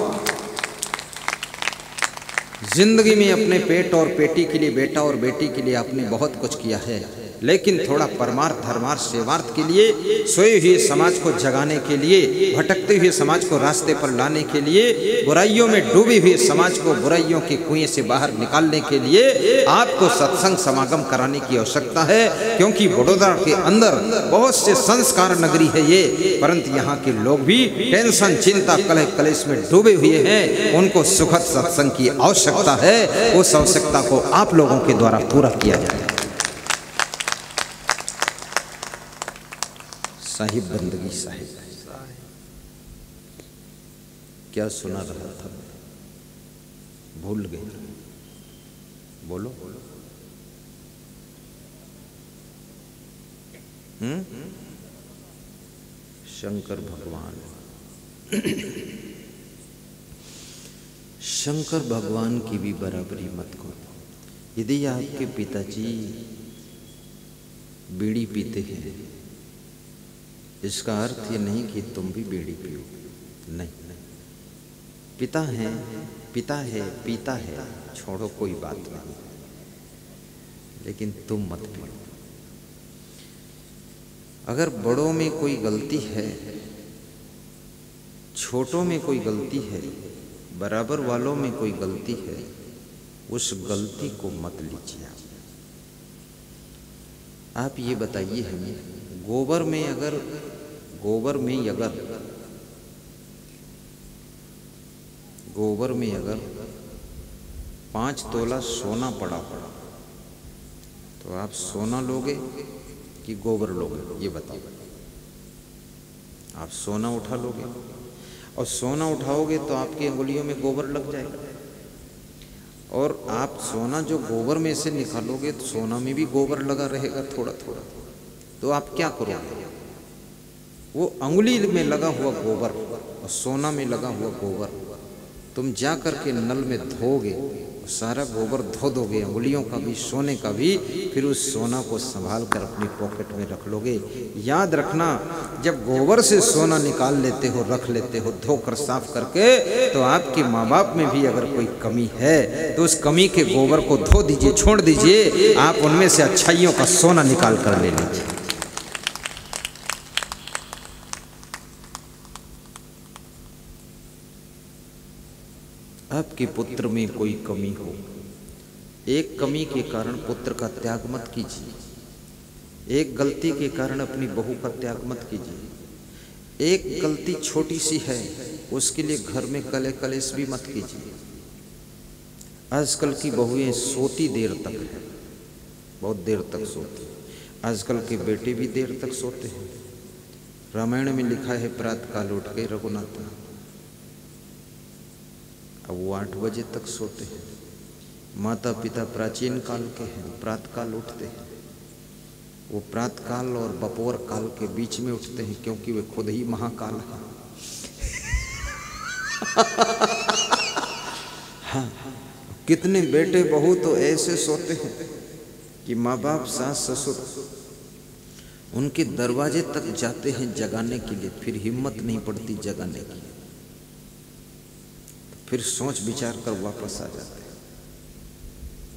जिंदगी में अपने पेट और पेटी के लिए, बेटा और बेटी के लिए आपने बहुत कुछ किया है, लेकिन थोड़ा परमार्थ धर्मार्थ सेवार्थ के लिए, सोए हुए समाज को जगाने के लिए, भटकते हुए समाज को रास्ते पर लाने के लिए, बुराइयों में डूबे हुए समाज को बुराइयों के कुएं से बाहर निकालने के लिए आपको सत्संग समागम कराने की आवश्यकता है। क्योंकि बड़ौदा के अंदर बहुत से संस्कार नगरी है ये, परंतु यहाँ के लोग भी टेंशन, चिंता, कलह कलेश में डूबे हुए हैं। उनको सुखद सत्संग की आवश्यकता है, उस आवश्यकता को आप लोगों के द्वारा पूरा किया जाए। साहिब बंदगी साहिब, क्या सुना रहा था, भूल गए, बोलो। शंकर भगवान, शंकर भगवान की भी बराबरी मत करो। यदि आपके पिताजी बीड़ी पीते हैं, इसका अर्थ ये नहीं कि तुम भी बीड़ी पियो, नहीं। पिता है, पिता है, पीता है, छोड़ो, कोई बात नहीं, लेकिन तुम मत पियो। अगर बड़ों में कोई गलती है, छोटों में कोई गलती है, बराबर वालों में कोई गलती है, उस गलती को मत लीजिए। आप ये बताइए हमें, गोबर में अगर 5 तोला सोना पड़ा तो आप सोना लोगे कि गोबर लोगे, ये बताओ। आप सोना उठा लोगे, और सोना उठाओगे तो आपकी अंगुलियों में गोबर लग जाएगा, और आप सोना जो गोबर में से निकालोगे तो सोना में भी गोबर लगा रहेगा थोड़ा थोड़ा। तो आप क्या करोगे, वो अंगुली में लगा हुआ गोबर और सोना में लगा हुआ गोबर तुम जा करके नल में धोगे, सारा गोबर धो दोगे, अंगुलियों का भी, सोने का भी, फिर उस सोना को संभाल कर अपनी पॉकेट में रख लोगे। याद रखना, जब गोबर से सोना निकाल लेते हो, रख लेते हो धोकर साफ करके, तो आपके माँ बाप में भी अगर कोई कमी है तो उस कमी के गोबर को धो दीजिए, छोड़ दीजिए, आप उनमें से अच्छाइयों का सोना निकाल कर ले लीजिए। आपके पुत्र में कोई कमी हो, एक कमी के कारण पुत्र का त्याग मत कीजिए, एक गलती के कारण अपनी बहू का त्याग मत कीजिए, एक गलती छोटी सी है उसके लिए घर में कलह कलेश भी मत कीजिए। आजकल की बहुएं सोती देर तक है, बहुत देर तक सोती, आजकल के बेटे भी देर तक सोते हैं। रामायण में लिखा है, प्रातः काल उठ के रघुनाथ, अब वो 8 बजे तक सोते हैं। माता पिता प्राचीन काल के हैं, प्रातः काल उठते हैं। वो प्रातः काल और बपोर काल के बीच में उठते हैं, क्योंकि वे खुद ही महाकाल हैं। हाँ, कितने बेटे बहू तो ऐसे सोते हैं कि माँ बाप सास ससुर उनके दरवाजे तक जाते हैं जगाने के लिए, फिर हिम्मत नहीं पड़ती जगाने की, फिर सोच विचार कर वापस आ जाते हैं।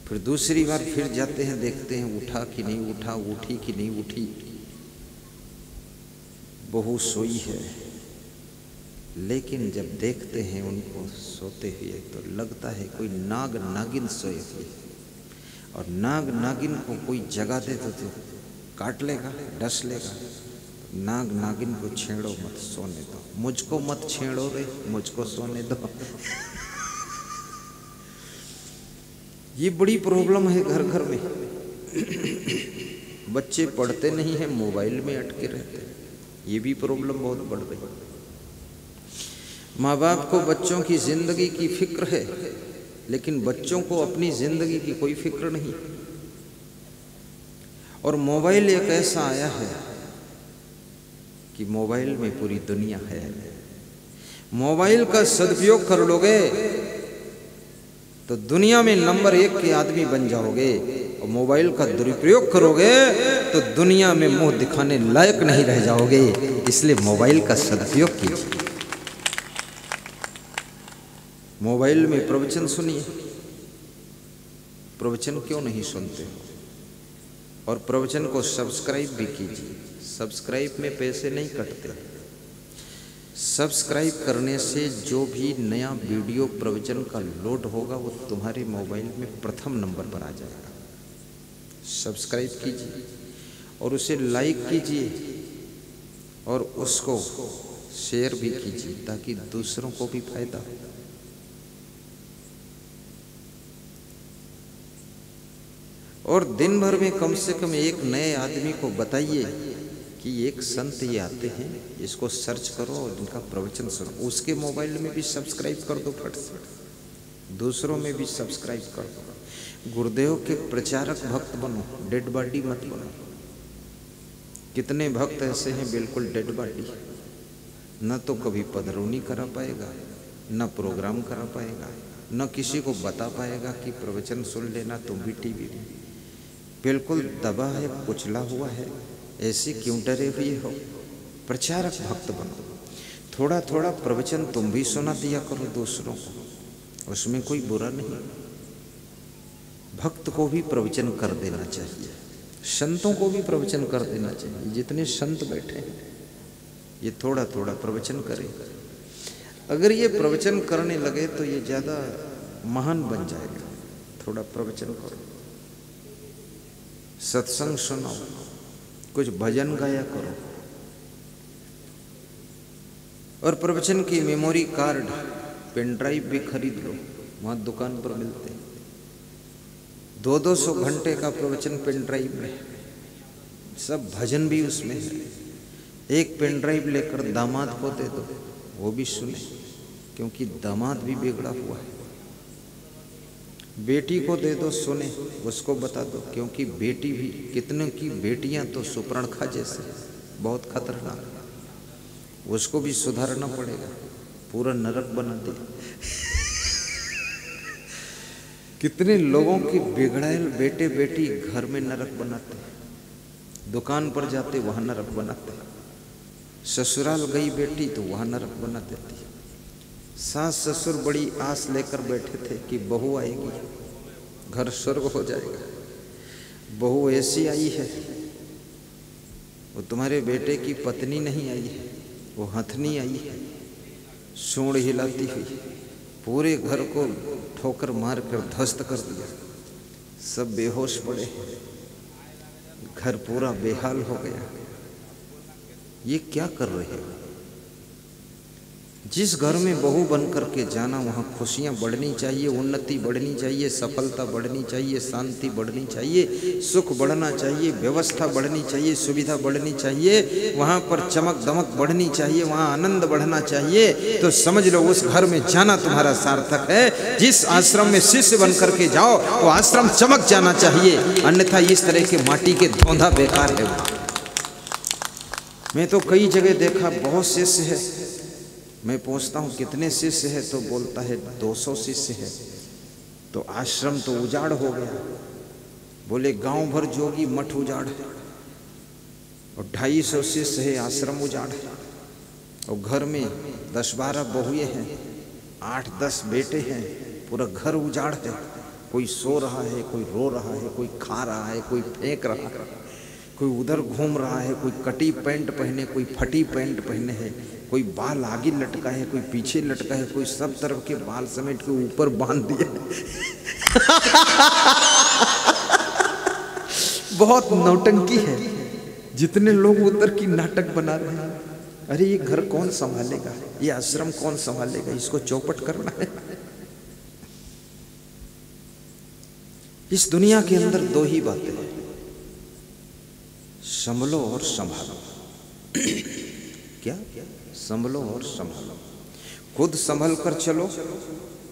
फिर दूसरी बार फिर जाते हैं, देखते हैं उठा कि नहीं उठा, उठी कि नहीं उठी, बहू सोई है। लेकिन जब देखते हैं उनको सोते हुए तो लगता है कोई नाग नागिन सोए हुए, और नाग नागिन को कोई जगा दे तो काट लेगा, डस लेगा। नाग नागिन को छेड़ो मत, सोने दो। मुझको मत छेड़ो रे, मुझको सोने दो। ये बड़ी प्रॉब्लम है घर घर में। बच्चे पढ़ते नहीं हैं, मोबाइल में अटके रहते हैं। ये भी प्रॉब्लम बहुत बढ़ रही है। माँ बाप को बच्चों की जिंदगी की फिक्र है, लेकिन बच्चों को अपनी जिंदगी की कोई फिक्र नहीं। और मोबाइल एक ऐसा आया है कि मोबाइल में पूरी दुनिया है। मोबाइल का सदुपयोग कर लोगे तो दुनिया में नंबर 1 के आदमी बन जाओगे, और मोबाइल का दुरुपयोग करोगे तो दुनिया में मुंह दिखाने लायक नहीं रह जाओगे। इसलिए मोबाइल का सदुपयोग कीजिए। मोबाइल में प्रवचन सुनिए। प्रवचन क्यों नहीं सुनते हो? और प्रवचन को सब्सक्राइब भी कीजिए। सब्सक्राइब में पैसे नहीं कटते। सब्सक्राइब करने से जो भी नया वीडियो प्रवचन का लोड होगा वो तुम्हारे मोबाइल में प्रथम नंबर पर आ जाएगा। सब्सक्राइब कीजिए और उसे लाइक कीजिए और उसको शेयर भी कीजिए, ताकि दूसरों को भी फायदा हो। और दिन भर में कम से कम एक नए आदमी को बताइए कि एक संत ये आते हैं, इसको सर्च करो और इनका प्रवचन सुनो। उसके मोबाइल में भी सब्सक्राइब कर दो, फट से दूसरों में भी सब्सक्राइब कर दो। गुरुदेव के प्रचारक भक्त बनो, डेड बॉडी मत बनो। कितने भक्त ऐसे हैं बिल्कुल डेड बॉडी, न तो कभी पधरौनी करा पाएगा, न प्रोग्राम करा पाएगा, न किसी को बता पाएगा कि प्रवचन सुन लेना तुम भी टीवी में। बिल्कुल दबा है, कुचला हुआ है। ऐसे क्यों डरे हुए हो? प्रचारक भक्त बनो। थोड़ा थोड़ा प्रवचन तुम भी सुना दिया करो दूसरों को, उसमें कोई बुरा नहीं। भक्त को भी प्रवचन कर देना चाहिए, संतों को भी प्रवचन कर देना चाहिए। जितने संत बैठे हैं ये थोड़ा थोड़ा प्रवचन करें। अगर ये प्रवचन करने लगे तो ये ज़्यादा महान बन जाएगा। थोड़ा प्रवचन करो, सत्संग सुनाओ, कुछ भजन गाया करो। और प्रवचन की मेमोरी कार्ड, पेन ड्राइव भी खरीद लो, वहाँ दुकान पर मिलते हैं। 200 घंटे का प्रवचन पेन ड्राइव में, सब भजन भी उसमें है। एक पेन ड्राइव लेकर दामाद को दे दो, वो भी सुने, क्योंकि दामाद भी बिगड़ा हुआ है। बेटी को दे दो, सुने, उसको बता दो, क्योंकि बेटी भी, कितने की बेटियां तो सुपर्णखा जैसे, बहुत खतरनाक। उसको भी सुधारना पड़ेगा, पूरा नरक बना दे। कितने लोगों की बिगड़ायल बेटे बेटी घर में नरक बनाते हैं, दुकान पर जाते वहां नरक बनाते हैं, ससुराल गई बेटी तो वहां नरक बना देती है। सास ससुर बड़ी आस लेकर बैठे थे कि बहू आएगी, घर स्वर्ग हो जाएगा। बहू ऐसी आई है, वो तुम्हारे बेटे की पत्नी नहीं आई है, वो हथनी आई है, सूंड हिलाती हुई, पूरे घर को ठोकर मार कर ध्वस्त कर दिया। सब बेहोश पड़े, घर पूरा बेहाल हो गया। ये क्या कर रहे हो? जिस घर में बहू बन करके जाना वहाँ खुशियाँ बढ़नी चाहिए, उन्नति बढ़नी चाहिए, सफलता बढ़नी चाहिए, शांति बढ़नी चाहिए, सुख बढ़ना चाहिए, व्यवस्था बढ़नी चाहिए, सुविधा बढ़नी चाहिए, वहाँ पर चमक दमक बढ़नी चाहिए, वहाँ आनंद बढ़ना चाहिए। तो समझ लो उस घर में जाना तुम्हारा सार्थक है। जिस आश्रम में शिष्य बन करके जाओ वो आश्रम चमक जाना चाहिए, अन्यथा इस तरह के माटी के धौंधा बेकार है। मैं तो कई जगह देखा बहुत शिष्य है, मैं पूछता हूँ कितने शिष्य है तो बोलता है 200 शिष्य है। तो आश्रम तो उजाड़ हो गया। बोले गांव भर जोगी मठ उजाड़ है और 250 शिष्य है, आश्रम उजाड़ है। और घर में 10-12 बहुएं हैं, 8-10 बेटे हैं, पूरा घर उजाड़ है। कोई सो रहा है, कोई रो रहा है, कोई खा रहा है, कोई फेंक रहा है, कोई उधर घूम रहा है, कोई कटी पैंट पहने, कोई फटी पैंट पहने है, कोई बाल आगे लटका है, कोई पीछे लटका है, कोई सब तरफ के बाल समेट के ऊपर बांध दिया। बहुत नौटंकी है। जितने लोग उधर की नाटक बना रहे हैं, अरे ये घर कौन संभालेगा, ये आश्रम कौन संभालेगा, इसको चौपट करना है। इस दुनिया के अंदर दो ही बातें हैं, संभलो और संभालो। क्या? संभलो और संभालो। खुद संभल कर चलो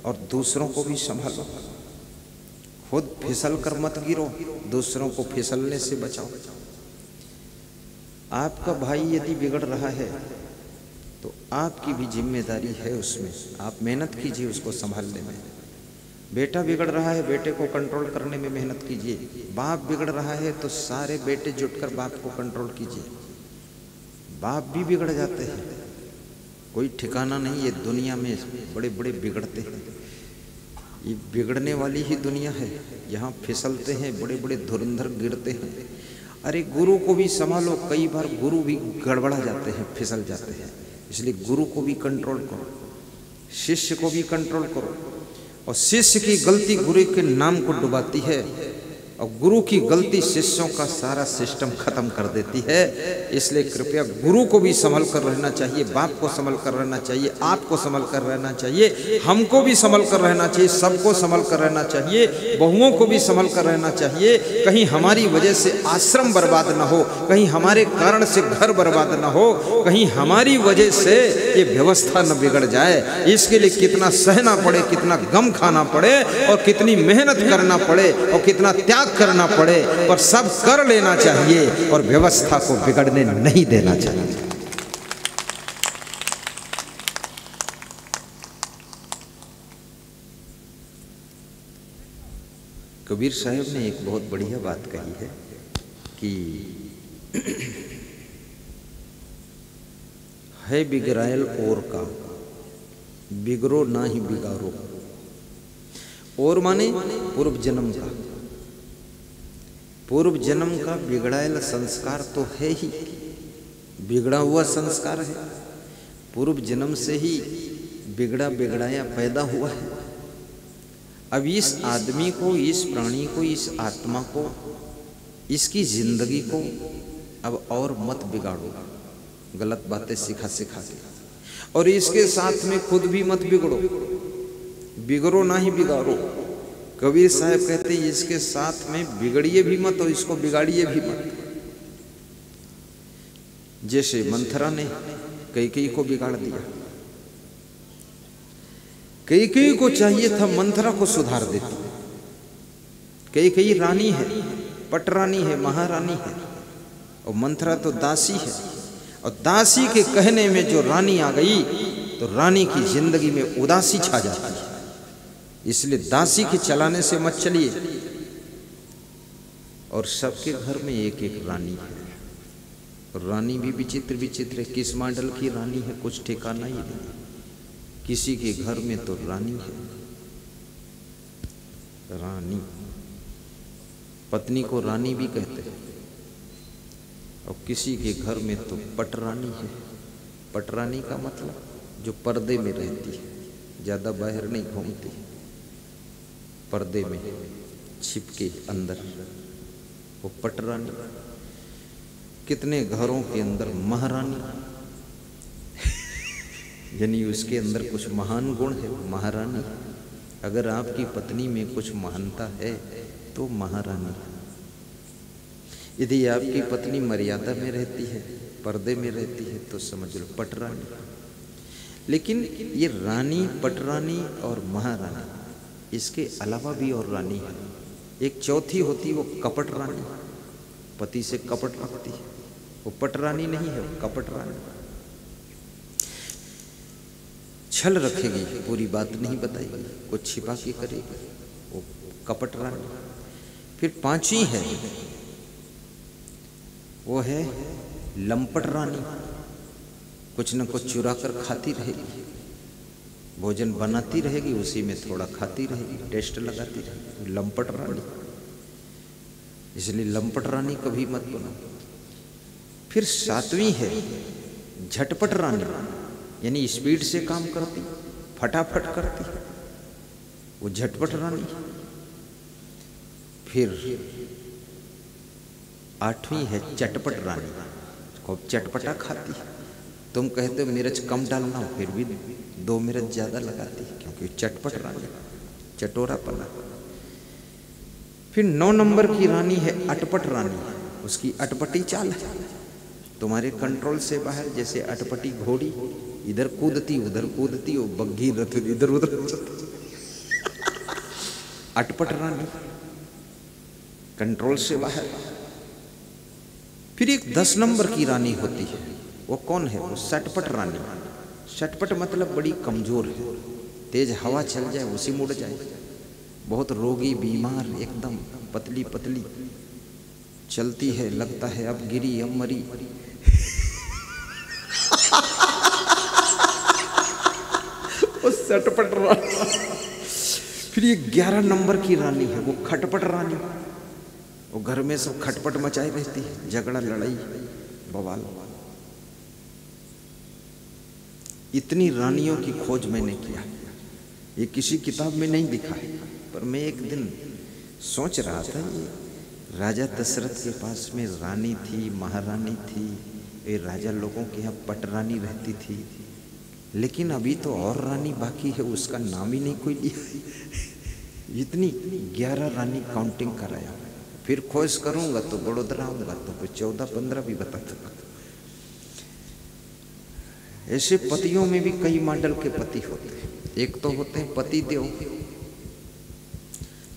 और दूसरों को भी संभालो। खुद फिसल कर मत गिरो, दूसरों को फिसलने से बचाओ। आपका भाई यदि बिगड़ रहा है तो आपकी भी जिम्मेदारी है उसमें, आप मेहनत कीजिए उसको संभालने में। बेटा बिगड़ रहा है, बेटे को कंट्रोल करने में मेहनत कीजिए। बाप बिगड़ रहा है तो सारे बेटे जुटकर बाप को कंट्रोल कीजिए। बाप भी बिगड़ जाते हैं, कोई ठिकाना नहीं। ये दुनिया में बड़े बड़े बिगड़ते हैं, ये बिगड़ने वाली ही दुनिया है। यहाँ फिसलते हैं, बड़े बड़े धुरंधर गिरते हैं। अरे गुरु को भी संभालो, कई बार गुरु भी गड़बड़ा जाते हैं, फिसल जाते हैं। इसलिए गुरु को भी कंट्रोल करो, शिष्य को भी कंट्रोल करो। और शिष्य की गलती गुरु के नाम को डुबाती है और गुरु की गलती शिष्यों का सारा सिस्टम खत्म कर देती है। इसलिए कृपया गुरु को भी संभल कर रहना चाहिए, बाप को संभल कर रहना चाहिए, आपको संभल कर रहना चाहिए, हमको भी संभल कर रहना चाहिए, सबको संभल कर रहना चाहिए, बहुओं को भी संभल कर रहना चाहिए। कहीं हमारी वजह से आश्रम बर्बाद ना हो, कहीं हमारे कारण से घर बर्बाद ना हो, कहीं हमारी वजह से ये व्यवस्था न बिगड़ जाए। इसके लिए कितना सहना पड़े, कितना गम खाना पड़े और कितनी मेहनत करना पड़े और कितना त्याग करना पड़े, पर सब कर लेना चाहिए और व्यवस्था को बिगड़ने नहीं देना चाहिए। कबीर साहब ने एक बहुत बढ़िया बात कही है कि है बिगड़ायल और का, बिगड़ो ना ही बिगाड़ो। और माने पूर्व जन्म का, पूर्व जन्म का बिगड़ायल संस्कार तो है ही, बिगड़ा हुआ संस्कार है। पूर्व जन्म से ही बिगड़ा बिगड़ाया पैदा हुआ है। अब इस आदमी को, इस प्राणी को, इस आत्मा को, इसकी जिंदगी को अब और मत बिगाड़ो गलत बातें सिखा सिखा के, और इसके साथ में खुद भी मत बिगड़ो। बिगड़ो ना ही बिगाड़ो। कबीर साहब कहते हैं इसके साथ में बिगड़िए भी मत और इसको बिगाड़िए भी मत। जैसे मंथरा ने कैकेयी को बिगाड़ दिया। कैकेयी को चाहिए था मंथरा को सुधार देती। कैकेयी रानी है, पटरानी है, महारानी है, और मंथरा तो दासी है। और दासी के कहने में जो रानी आ गई तो रानी की जिंदगी में उदासी छा जाती है। इसलिए दासी के चलाने से मत चलिए। और सबके घर में एक एक रानी है। रानी भी विचित्र विचित्र है, किस मॉडल की रानी है कुछ ठिकाना ही नहीं। किसी के घर में तो रानी है, रानी, पत्नी को रानी भी कहते हैं। और किसी के घर में तो पटरानी है। पटरानी का मतलब जो पर्दे में रहती है, ज़्यादा बाहर नहीं घूमती, पर्दे में छिपके अंदर, वो पटरानी। कितने घरों के अंदर महारानी यानी उसके अंदर कुछ महान गुण है, महारानी। अगर आपकी पत्नी में कुछ महानता है तो महारानी। यदि आपकी पत्नी मर्यादा में रहती है, पर्दे में रहती है, तो समझ लो पटरानी। लेकिन ये रानी, पटरानी और महारानी, इसके अलावा भी और रानी है। एक चौथी होती, वो कपट रानी, पति से कपट रखती है। वो पटरानी नहीं है, वो कपट रानी। छल रखेगी, पूरी बात नहीं बताएगी, कुछ छिपा के करेगी, वो कपट रानी। फिर पांचवी है, वो है लंपट रानी। कुछ न कुछ चुरा कर खाती रहेगी, भोजन बनाती रहेगी, उसी में थोड़ा खाती रहेगी, टेस्ट लगाती रहेगी, लंपट रानी। इसलिए लंपट रानी कभी मत बनो। फिर सातवीं है झटपट रानी, यानी स्पीड से काम करती, फटाफट करती, वो झटपट रानी। फिर आठवीं है चटपट रानी, खूब चटपटा खाती। तुम कहते हो मिर्च कम डालना, फिर भी 2 मिर्च ज्यादा लगाती, क्योंकि चटपट रानी, चटोरापना। फिर 9 नंबर की रानी है अटपट रानी। उसकी अटपटी चाल है, तुम्हारे कंट्रोल से बाहर। जैसे अटपटी घोड़ी, इधर कूदती उधर कूदती, वो बग्घी रथ इधर उधर। अटपट रानी, कंट्रोल से बाहर। फिर एक 10 नंबर की रानी होती है, वो कौन है? वो सटपट रानी। सटपट मतलब बड़ी कमजोर है, तेज हवा चल जाए उसी मुड़ जाए, बहुत रोगी बीमार, एकदम पतली पतली चलती है, लगता है अब गिरी अब मरी। वो सटपट रानी। फिर ये 11 नंबर की रानी है, वो खटपट रानी। वो घर में सब खटपट मचाई रहती है, झगड़ा लड़ाई बवाल। इतनी रानियों की खोज मैंने किया, ये किसी किताब में नहीं दिखा है। पर मैं एक दिन सोच रहा था, ये राजा दशरथ के पास में रानी थी, महारानी थी, ये राजा लोगों के यहाँ पटरानी रहती थी, लेकिन अभी तो और रानी बाकी है, उसका नाम ही नहीं कोई लिया। इतनी 11 रानी काउंटिंग कराया। फिर खोज करूंगा तो बड़ोदरा आऊंगा तो फिर 14-15 भी बता दूंगा। ऐसे पतियों में भी कई मॉडल के पति होते हैं। एक तो होते हैं पति देव।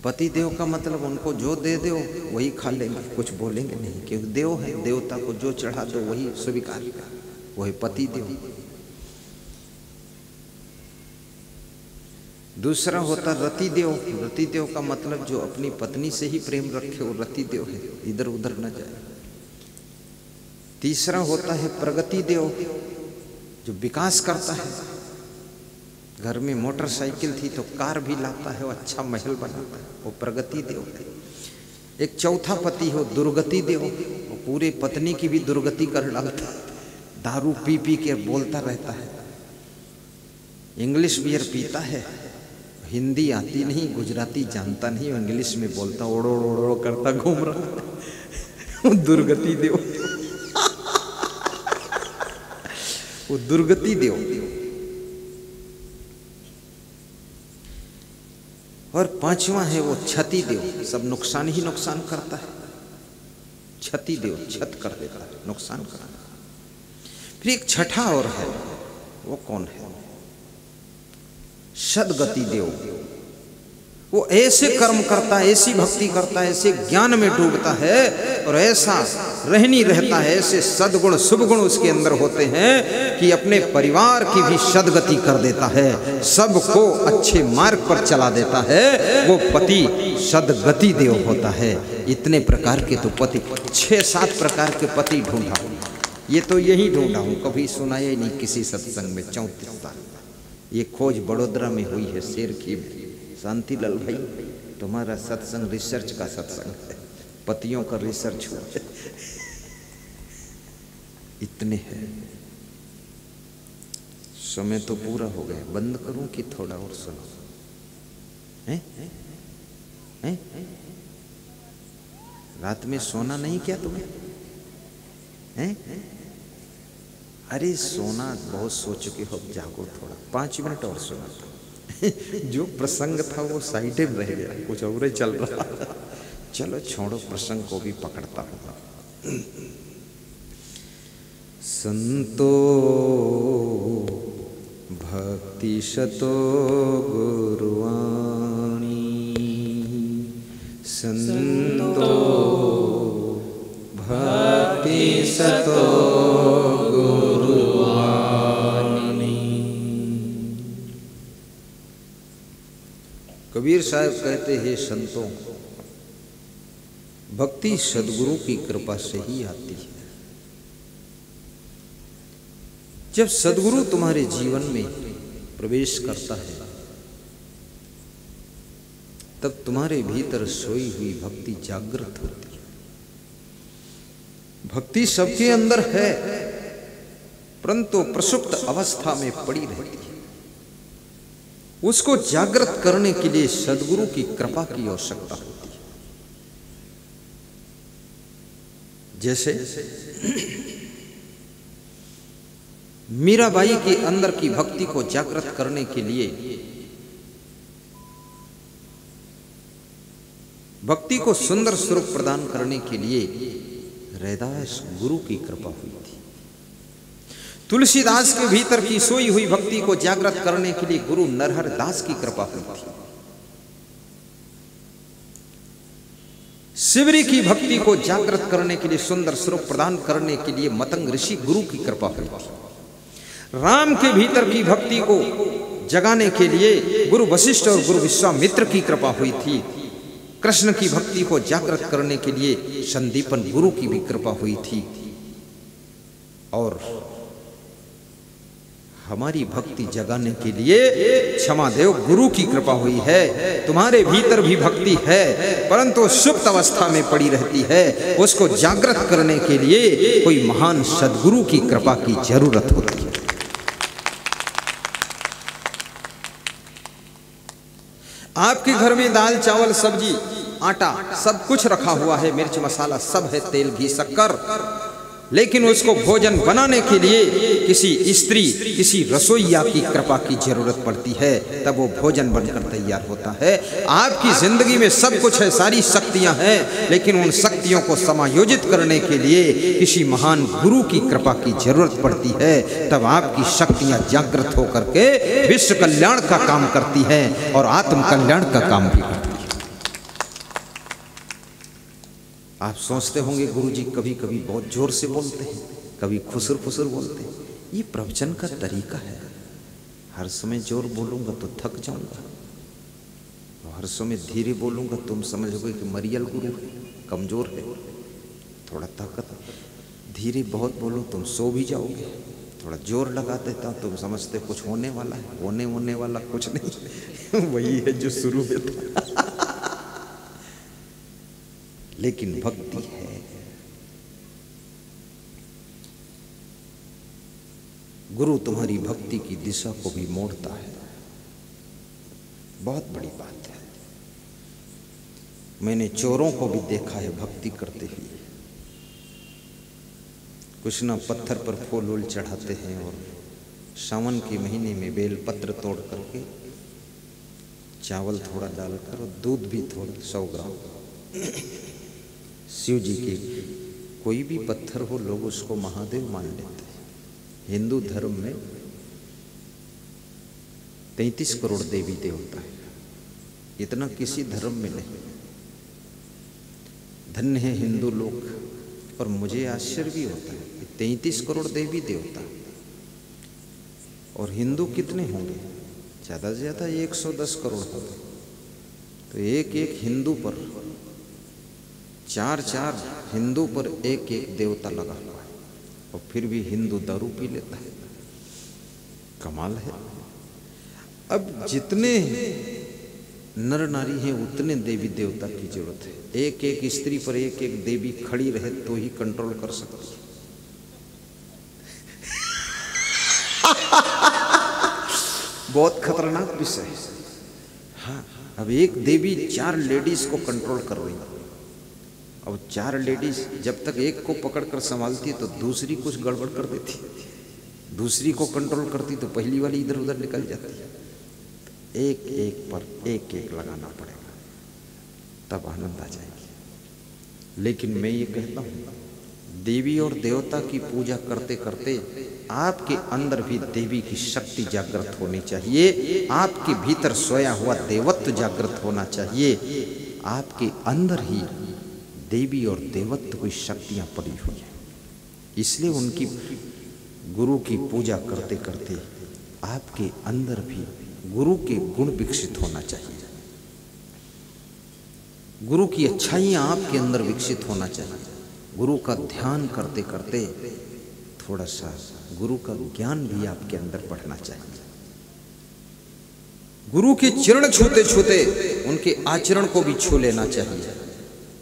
पति देव का मतलब उनको जो दे दो वही खा लेंगे, कुछ बोलेंगे नहीं, क्योंकि देव है, देवता को जो चढ़ा दो वही स्वीकार, वही पति देव। दूसरा होता रति देव। रति देव का मतलब जो अपनी पत्नी से ही प्रेम रखे, वो रति देव है, इधर उधर न जाए। तीसरा होता है प्रगति देव, जो विकास करता है। घर में मोटरसाइकिल थी तो कार भी लाता है, वो अच्छा महल बनाता है, वो प्रगति देव है। एक चौथा पति हो दुर्गति देव, वो पूरे पत्नी की भी दुर्गति कर डालता है, दारू पी पी के बोलता रहता है, इंग्लिश बियर पीता है, हिंदी आती नहीं, गुजराती जानता नहीं, इंग्लिश में बोलता, ओड़ो ओड़ो करता घूम रहा। दुर्गति देव, वो दुर्गति देव। और पांचवा है वो क्षति देव, सब नुकसान ही नुकसान करता है। क्षति देव, क्षत कर देता है, नुकसान करता है। फिर एक छठा और है, वो कौन है? सदगति देव। वो ऐसे कर्म करता है, ऐसी भक्ति करता है, ऐसे ज्ञान में डूबता है और ऐसा रहनी रहता है, ऐसे सद्गुण शुभ गुण उसके अंदर होते हैं कि अपने परिवार की भी सदगति कर देता है, सबको अच्छे मार्ग पर चला देता है। वो पति सदगति देव होता है। इतने प्रकार के तो पति, 6-7 प्रकार के पति ढूंढा हूं। ये तो यही ढूंढा हूं, कभी सुनाया ही नहीं किसी सत्संग में। 34 साल ये खोज बड़ोदरा में हुई है, शेर की। शांतिलाल भाई, तुम्हारा सत्संग रिसर्च का सत्संग है, पतियों का रिसर्च हुआ। इतने हैं। समय तो पूरा हो गया, बंद करूं कि थोड़ा और सुनो? हैं? हैं? रात में सोना नहीं क्या तुम्हें? हैं? अरे सोना, बहुत सो चुके हो, जागो थोड़ा, 5 मिनट और सोना था। जो प्रसंग था वो साइड में रह गया, कुछ और ही चल रहा। चलो छोड़ो, प्रसंग को भी पकड़ता हूँ। संतो भक्ति शतो गुरुवाणी, संतो भक्ति शतो गुरुवाणी। कबीर साहब कहते हैं, संतों, भक्ति सद्गुरु की कृपा से ही आती है। जब सद्गुरु तुम्हारे जीवन में प्रवेश करता है, तब तुम्हारे भीतर सोई हुई भक्ति जागृत होती है। भक्ति सबके अंदर है, परंतु प्रसुप्त अवस्था में पड़ी रहती है। उसको जागृत करने के लिए सद्गुरु की कृपा की आवश्यकता होती है। जैसे मीराबाई के अंदर की भक्ति को जागृत करने के लिए भक्ति को सुंदर स्वरूप प्रदान करने के लिए रैदास गुरु की कृपा हुई थी। तुलसीदास के भीतर की सोई हुई भक्ति को जागृत करने के लिए गुरु नरहर दास की कृपा हुई थी। शिवरी की भक्ति को जागृत करने के लिए, सुंदर स्वरूप प्रदान करने के लिए मतंग ऋषि गुरु की कृपा हुई थी। राम के भीतर की भक्ति को जगाने के लिए गुरु वशिष्ठ और गुरु विश्वामित्र की कृपा हुई थी। कृष्ण की भक्ति को जागृत करने के लिए संदीपन गुरु की भी कृपा हुई थी। और हमारी भक्ति जगाने के लिए क्षमादेव गुरु की कृपा हुई है। तुम्हारे भीतर भी भक्ति है, परंतु सुप्त अवस्था में पड़ी रहती है। उसको जागृत करने के लिए कोई महान सद्गुरु की कृपा की जरूरत होती है। आपके घर में दाल चावल सब्जी आटा सब कुछ रखा हुआ है, मिर्च मसाला सब है, तेल घी शक्कर, लेकिन उसको भोजन बनाने के लिए किसी स्त्री, किसी रसोइया की कृपा की जरूरत पड़ती है, तब वो भोजन बनकर तैयार होता है। आपकी जिंदगी में सब कुछ है, सारी शक्तियां हैं, लेकिन उन शक्तियों को समायोजित करने के लिए किसी महान गुरु की कृपा की जरूरत पड़ती है। तब आपकी शक्तियां जागृत होकर के विश्व कल्याण का काम करती हैं और आत्म कल्याण का काम भी करती है। आप सोचते होंगे गुरुजी कभी कभी बहुत जोर से बोलते हैं, कभी खुसर खुसर बोलते हैं। ये प्रवचन का तरीका है। हर समय जोर बोलूंगा तो थक जाऊंगा, और हर समय धीरे बोलूंगा तुम समझोगे कि मरियल गुरु है, कमजोर है, थोड़ा ताकत। धीरे बहुत बोलो तुम सो भी जाओगे, थोड़ा जोर लगा देता हूं तुम समझते कुछ होने वाला है। होने वाला कुछ नहीं वही है जो शुरू में था। लेकिन भक्ति है। गुरु तुम्हारी भक्ति की दिशा को भी मोड़ता है, बहुत बड़ी बात है। मैंने चोरों को भी देखा है भक्ति करते हुए। कुछ ना पत्थर पर फूल वूल चढ़ाते हैं और सावन के महीने में बेल पत्र तोड़ करके चावल थोड़ा डालकर और दूध भी थोड़ा 100 ग्राम शिव जी के कोई भी पत्थर हो लोग उसको महादेव मान लेते हैं। हिंदू धर्म में 33 करोड़ देवी देवता है, इतना किसी धर्म में नहीं। धन्य है हिंदू लोग। और मुझे आश्चर्य भी होता है 33 करोड़ देवी देवता, और हिंदू कितने होंगे? ज़्यादा से ज़्यादा 110 करोड़ होंगे। तो एक एक हिंदू पर 4 हिंदू पर एक एक देवता लगा हुआ है, और फिर भी हिंदू दारू पी लेता है। कमाल है। अब जितने नर नारी हैं उतने देवी देवता की जरूरत है। एक एक स्त्री पर एक एक देवी खड़ी रहे तो ही कंट्रोल कर सकती है। बहुत खतरनाक विषय है। हाँ, अब एक देवी 4 लेडीज को कंट्रोल कर रही है। अब 4 लेडीज जब तक एक को पकड़कर संभालती है तो दूसरी कुछ गड़बड़ कर देती है। दूसरी को कंट्रोल करती तो पहली वाली इधर उधर निकल जाती। एक एक पर एक एक लगाना पड़ेगा, तब आनंद आ जाएगी। लेकिन मैं ये कहता हूँ, देवी और देवता की पूजा करते करते आपके अंदर भी देवी की शक्ति जागृत होनी चाहिए, आपके भीतर सोया हुआ देवत्व जागृत होना चाहिए। आपके अंदर ही देवी और देवत्व की शक्तियां पड़ी हुई है। इसलिए उनकी गुरु की पूजा करते करते आपके अंदर भी गुरु के गुण विकसित होना चाहिए, गुरु की अच्छाइयां आपके अंदर विकसित होना चाहिए। गुरु का ध्यान करते करते थोड़ा सा गुरु का ज्ञान भी आपके अंदर बढ़ना चाहिए। गुरु के चरण छूते छूते उनके आचरण को भी छू लेना चाहिए।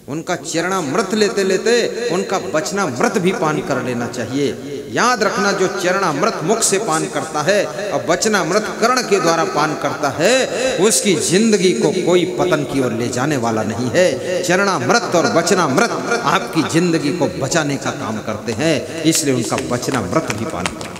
उनका चरणामृत लेते लेते उनका वचनामृत भी पान कर लेना चाहिए। याद रखना, जो चरणामृत मुख से पान करता है और वचनामृत कर्ण के द्वारा पान करता है, उसकी जिंदगी को कोई पतन की ओर ले जाने वाला नहीं है। चरणामृत और वचनामृत आपकी जिंदगी को बचाने का काम करते हैं, इसलिए उनका वचनामृत भी पान करें।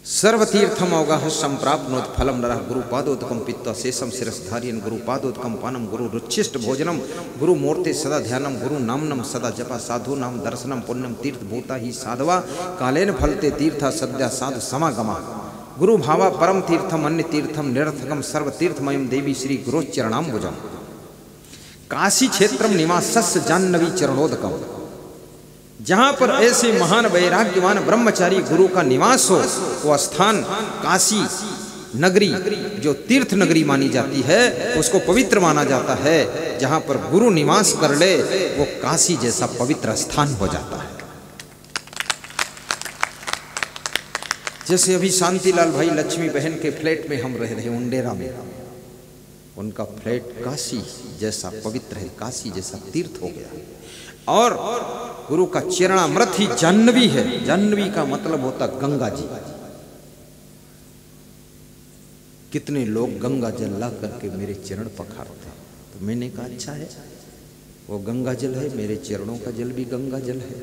सर्वतीर्थम अवगाह संप्राप्नोत फलम नरः गुरुपादोदकम पित्वा शेषम शिरस्धारियन् गुरुपादोदकम पानम गुरु रुचिष्ट भोजनम गुरु मूर्ते सदा ध्यानम गुरु नामनम सदा जपा साधु नाम दर्शनम पुण्यम तीर्थ भूता ही साधवा कालेन फलते तीर्था सद्या साधु समागमा गुरु भावा परम तीर्थम अन्य तीर्थम निरर्थकम सर्व तीर्थमयम देवी श्री गुरोच्चरणाम्बुजम काशी क्षेत्रम निवासस्य जाह्नवी चरणोदकम। जहां पर ऐसे महान वैराग्यवान ब्रह्मचारी गुरु का निवास हो, वो स्थान काशी नगरी, जो तीर्थ नगरी मानी जाती है, उसको पवित्र माना जाता है। जहां पर गुरु निवास कर ले, वो काशी जैसा पवित्र स्थान हो जाता है। जैसे अभी शांतिलाल भाई लक्ष्मी बहन के फ्लैट में हम रह रहे हैं उंडेरा में, उनका फ्लैट काशी जैसा पवित्र है, काशी जैसा तीर्थ हो गया। और गुरु का चरणामृत ही जाह्नवी है। जाह्नवी का मतलब होता गंगा जी। कितने लोग गंगा जल ला करके मेरे चरण पखारते हैं, तो मैंने कहा अच्छा है, वो गंगा जल है, मेरे चरणों का जल भी गंगा जल है,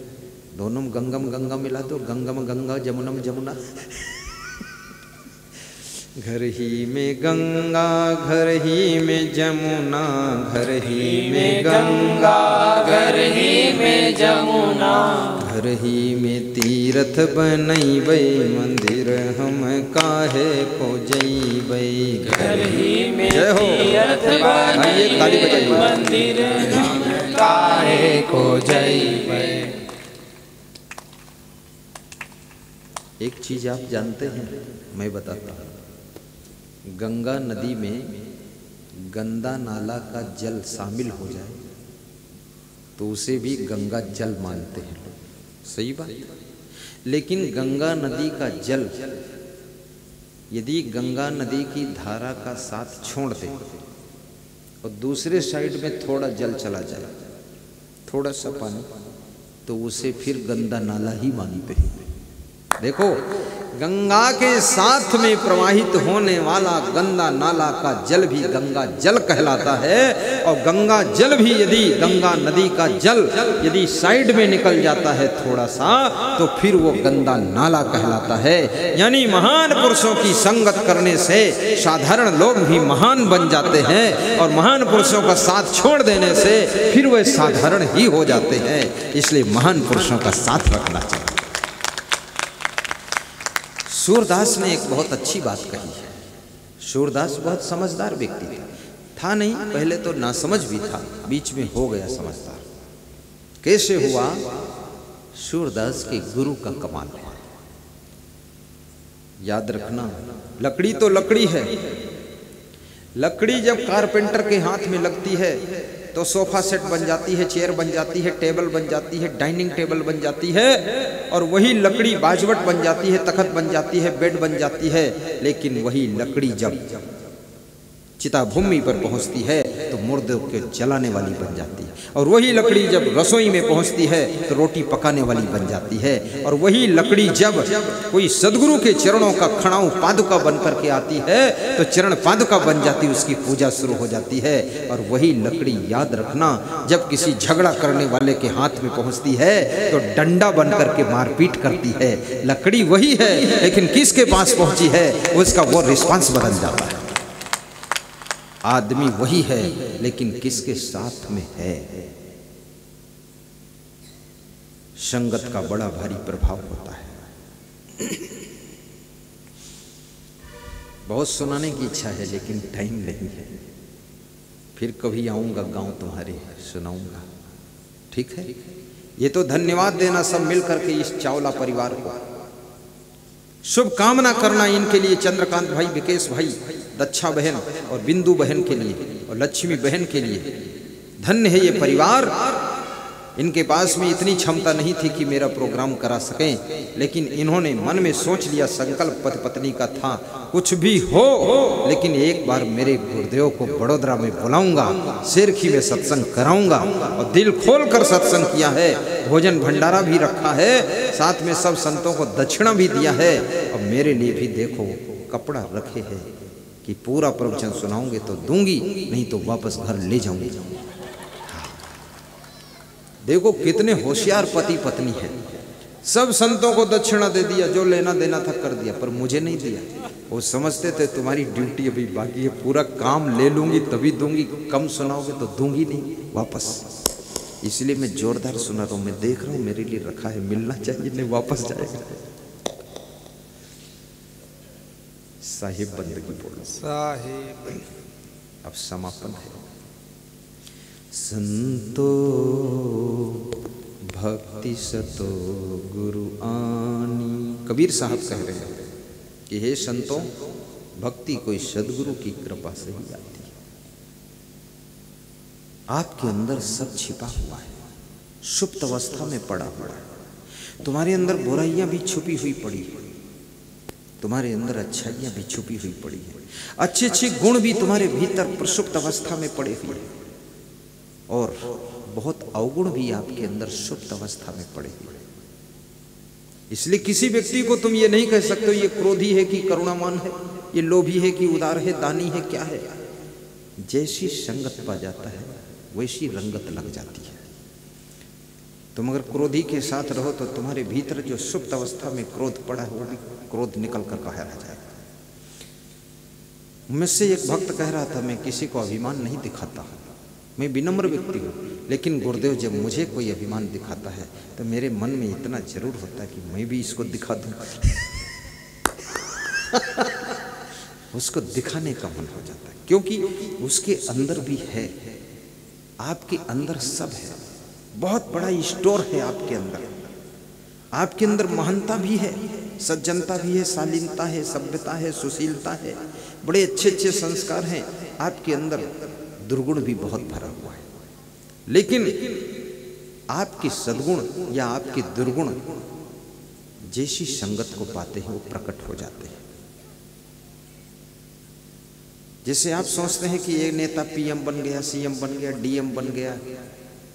दोनों गंगम गंगा मिला दो, गंगम गंगा जमुनम जमुना। घर ही में गंगा घर ही में जमुना, घर ही में गंगा घर ही में जमुना, घर ही में तीर्थ बनैबै मंदिर हम काहे को जैबै। घर ही में जय हो। तीर्थ बनैबै मंदिर हम काहे को जैबै। एक चीज आप जानते हैं, मैं बताता हूँ। गंगा नदी में गंदा नाला का जल शामिल हो जाए तो उसे भी गंगा जल मानते हैं लोग, सही बात। लेकिन गंगा नदी का जल यदि गंगा नदी की धारा का साथ छोड़ दे और दूसरे साइड में थोड़ा जल चला जाए, थोड़ा सा पानी, तो उसे फिर गंदा नाला ही मानते हैं। देखो, गंगा के साथ में प्रवाहित होने वाला गंगा नाला का जल भी गंगा जल कहलाता है। और गंगा जल भी यदि गंगा नदी का जल यदि साइड में निकल जाता है थोड़ा सा, तो फिर वो गंदा नाला कहलाता है। यानी महान पुरुषों की संगत करने से साधारण लोग भी महान बन जाते हैं, और महान पुरुषों का साथ छोड़ देने से फिर वे साधारण ही हो जाते हैं। इसलिए महान पुरुषों का साथ रखना चाहिए। सूरदास ने एक बहुत अच्छी बात कही है। सूरदास बहुत समझदार व्यक्ति था नहीं, पहले तो नासमझ भी था, बीच में हो गया समझदार। कैसे हुआ? सूरदास के गुरु का कमाल है। याद रखना, लकड़ी तो लकड़ी है, लकड़ी जब कारपेंटर के हाथ में लगती है तो सोफा सेट बन जाती है, चेयर बन जाती है, टेबल बन जाती है, डाइनिंग टेबल बन जाती है, और वही लकड़ी बाजवट बन जाती है, तखत बन जाती है, बेड बन जाती है। लेकिन वही लकड़ी जब चिता भूमि पर पहुंचती है तो मुर्दे को जलाने वाली बन जाती है, और वही लकड़ी जब रसोई में पहुंचती है तो रोटी पकाने वाली बन जाती है, और वही लकड़ी जब कोई सदगुरु के चरणों का खड़ाऊ पादुका बन करके आती है तो चरण पादुका बन जाती है, उसकी पूजा शुरू हो जाती है। और वही लकड़ी, याद रखना, जब किसी झगड़ा करने वाले के हाथ में पहुंचती है तो डंडा बन करके मारपीट करती है। लकड़ी वही है, लेकिन किसके पास पहुंची है उसका वो रिस्पांस बदल जाता है। आदमी वही है, लेकिन किसके साथ में है। संगत का बड़ा भारी प्रभाव होता है। बहुत सुनाने की इच्छा है लेकिन टाइम नहीं है, फिर कभी आऊंगा गांव तुम्हारे, सुनाऊंगा, ठीक है। ये तो धन्यवाद देना सब मिल करके इस चावला परिवार को, शुभ कामना करना इनके लिए, चंद्रकांत भाई, विकेश भाई, दक्षा बहन और बिंदु बहन के लिए और लक्ष्मी बहन के लिए। धन्य है ये परिवार। इनके पास में इतनी क्षमता नहीं थी कि मेरा प्रोग्राम करा सकें, लेकिन इन्होंने मन में सोच लिया, संकल्प पति पत्नी का था, कुछ भी हो लेकिन एक बार मेरे गुरुदेव को बड़ोदरा में बुलाऊंगा, सिरखी में सत्संग कराऊंगा। और दिल खोल कर सत्संग किया है, भोजन भंडारा भी रखा है, साथ में सब संतों को दक्षिणा भी दिया है। और मेरे लिए भी देखो कपड़ा रखे है कि पूरा प्रवचन सुनाओगे तो दूंगी, नहीं तो वापस घर ले जाऊंगी। देखो कितने होशियार पति पत्नी है। सब संतों को दक्षिणा दे दिया, जो लेना देना था कर दिया, पर मुझे नहीं दिया। वो समझते थे तुम्हारी ड्यूटी अभी बाकी है, पूरा काम ले लूंगी तभी दूंगी, कम सुनाओगे तो दूंगी नहीं वापस। इसलिए मैं जोरदार सुना रहा हूं। मैं देख रहा हूं मेरे लिए रखा है, मिलना चाहिए, नहीं वापस जाएगा। साहिब बंदगी बोलो, साहिब। अब समापन है। संतो भक्ति सतो गुरु आनी। कबीर साहब कह रहे हैं कि हे संतों, भक्ति कोई सदगुरु की कृपा से ही आती है। आपके अंदर सब छिपा हुआ है, सुप्त अवस्था में पड़ा हुआ है। तुम्हारे अंदर बुराइयां भी छुपी हुई पड़ी है, तुम्हारे अंदर अच्छाइयां भी छुपी हुई पड़ी है, अच्छे अच्छे गुण भी तुम्हारे भीतर प्रसुप्त अवस्था में पड़े हुए हैं, और बहुत अवगुण भी आपके अंदर सुप्त अवस्था में पड़े हुए हैं। इसलिए किसी व्यक्ति को तुम ये नहीं कह सकते ये क्रोधी है कि करुणावान है, ये लोभी है कि उदार है, दानी है, क्या है। जैसी संगत पा जाता है वैसी रंगत लग जाती है। तुम अगर क्रोधी के साथ रहो तो तुम्हारे भीतर जो सुप्त अवस्था में क्रोध पड़ा है वो भी क्रोध निकल कर बाहर आ जाएगा। मुझसे एक भक्त कह रहा था, मैं किसी को अभिमान नहीं दिखाता, मैं विनम्र व्यक्ति हूँ, लेकिन गुरुदेव जब मुझे कोई अभिमान दिखाता है तो मेरे मन में इतना जरूर होता है कि मैं भी इसको दिखा दूं। उसको दिखाने का मन हो जाता है, क्योंकि उसके अंदर भी है, आपके अंदर सब है, बहुत बड़ा स्टोर है आपके अंदर। आपके अंदर महानता भी है, सज्जनता भी है, शालीनता है, सभ्यता है, सुशीलता है, बड़े अच्छे अच्छे संस्कार हैं आपके अंदर। दुर्गुण भी बहुत भरा हुआ है, लेकिन आपके सद्गुण या आपके दुर्गुण जैसी संगत को पाते हैं वो प्रकट हो जाते हैं। जैसे आप सोचते हैं कि ये नेता पीएम बन गया, सीएम बन गया, डीएम बन गया,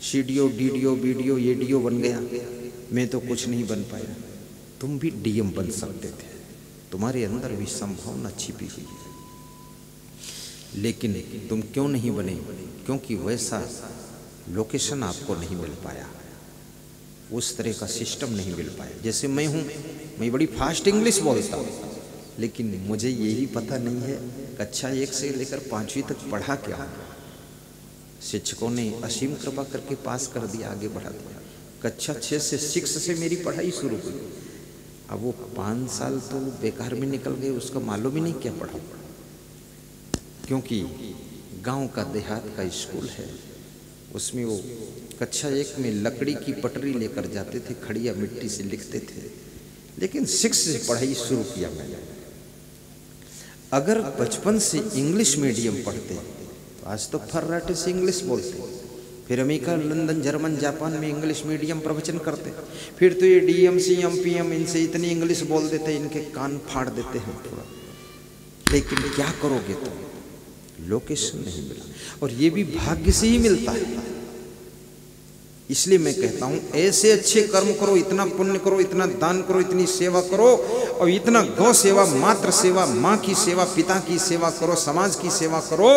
सीडीओ, डीडीओ, बीडीओ, एडीओ बन गया, मैं तो कुछ नहीं बन पाया। तुम भी डीएम बन सकते थे, तुम्हारे अंदर भी संभावना छिपी हुई है, लेकिन तुम क्यों नहीं बने? क्योंकि वैसा लोकेशन आपको नहीं मिल पाया, उस तरह का सिस्टम नहीं मिल पाया। जैसे मैं हूँ, मैं बड़ी फास्ट इंग्लिश बोलता हूँ, लेकिन मुझे यही पता नहीं है कक्षा 1 से लेकर 5वीं तक पढ़ा क्या। शिक्षकों ने असीम कृपा करके पास कर दिया, आगे बढ़ा दिया। कक्षा 6 से मेरी पढ़ाई शुरू हुई। अब वो 5 साल तो बेकार में निकल गए, उसका मालूम ही नहीं क्या पढ़ा, क्योंकि गांव का देहात का स्कूल है, उसमें वो कक्षा 1 में लकड़ी की पटरी लेकर जाते थे, खड़िया मिट्टी से लिखते थे। लेकिन 6 से पढ़ाई शुरू किया मैंने। अगर बचपन से इंग्लिश मीडियम पढ़ते तो आज तो फर्राटे से इंग्लिश बोलते, फिर अमेरिका, लंदन, जर्मन, जापान में इंग्लिश मीडियम प्रवचन करते, फिर तो ये डीएम, सीएम, पीएम इनसे इतनी इंग्लिश बोल देते इनके कान फाड़ देते हैं थोड़ा। लेकिन क्या करोगे तुम? लोकेशन नहीं मिला, और ये भी भाग्य से ही मिलता है। इसलिए मैं कहता हूं ऐसे अच्छे कर्म करो, इतना पुण्य करो, इतना दान करो, इतनी सेवा करो, और इतना गौ सेवा, मातृ सेवा, माँ की सेवा, पिता की सेवा करो, समाज की सेवा करो,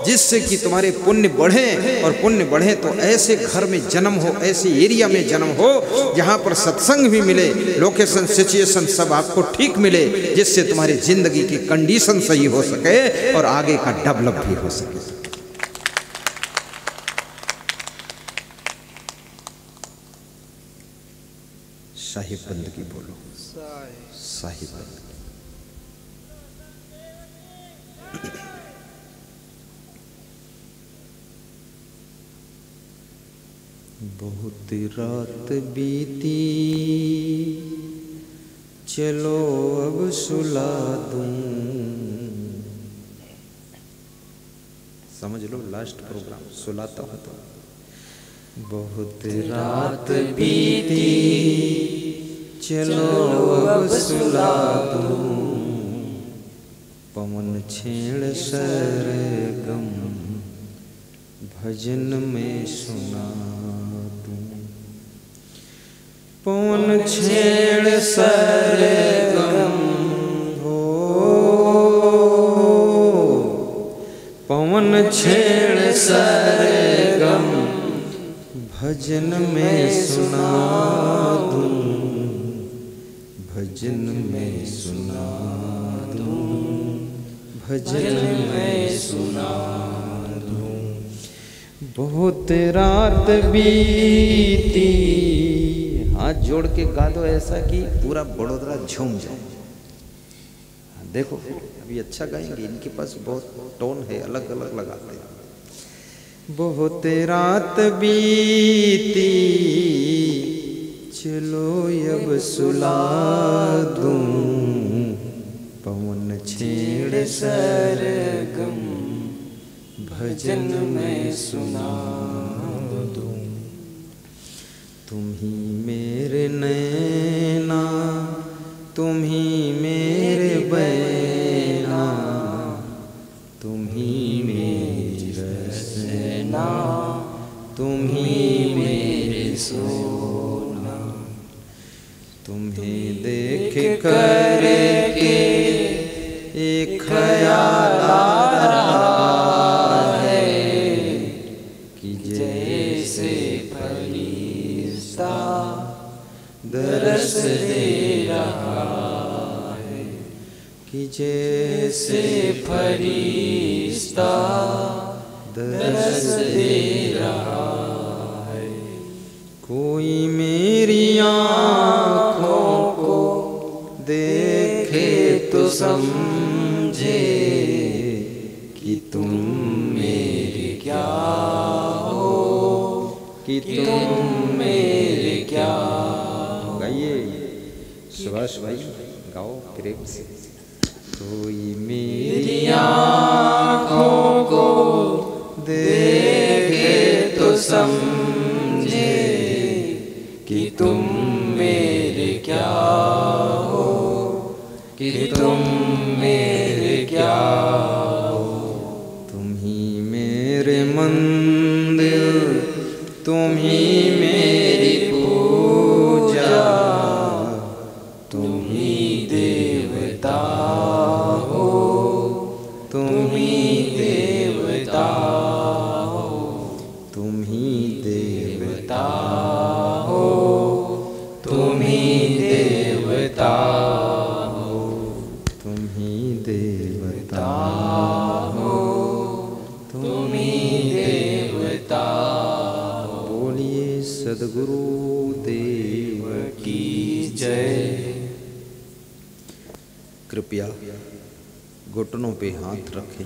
जिससे कि तुम्हारे पुण्य बढ़े। और पुण्य बढ़े तो ऐसे घर में जन्म हो, ऐसे एरिया में जन्म हो जहां पर सत्संग भी मिले, लोकेशन सिचुएशन सब आपको ठीक मिले, जिससे तुम्हारी जिंदगी की कंडीशन सही हो सके और आगे का डेवलप भी हो सके। साहिब बंदगी बोलो, साहिब बंदगी। बहुत रात बीती, चलो अब सुला दूं। समझ लो लास्ट प्रोग्राम सुलाता हूं तो। बहुत रात बीती, चलो अब सुला दूं, पवन छेड़ सरगम भजन में सुना दूं। पवन छेड़ सरगम हो, पवन छेड़ सरगम भजन में सुना दूं, भजन में सुना दूं, भजन में सुना दूं। बहुत रात बीती, हाथ जोड़ के गा दो ऐसा कि पूरा बड़ोदरा झूम जाए। देखो अभी अच्छा गाएंगे, इनके पास बहुत टोन है, अलग अलग लगाते हैं। बहुत रात बीती, चलो अब सुला दूं, पवन छेड़ सरगम भजन में सुना दूं। तुम ही मेरे नैना, तुम ही मेरे बैना, तुम ही मेरी रसना, तुम ही मेरे सोना। तुम्हें देख कर के एक ख्याल आ रहा है कि जैसे फरिश्ता दरस दे रहा है, कि जैसे फरिश्ता दरस दे रहा है। कोई मेरी आँखों को देखे तो समझे कि तुम मेरे क्या हो, कि तुम मेरे क्या हो। गाइए सुभाष भाई, गाओ प्रेम से। कोई मेरी आँखों को देखे तो समझे कि तुम मेरे क्या हो, कि तुम मेरे क्या हो। तुम ही मेरे मंदिर, तुम ही मेरी पूजा, तुम ही देवता हो, तुम ही देवता हो, तुम ही देवता हो, तुम ही देवता हो, तुम ही देवता हो, तुम ही देवता हो। बोलिए सद्गुरु देव की जय। कृपया घुटनों पे हाथ रखें,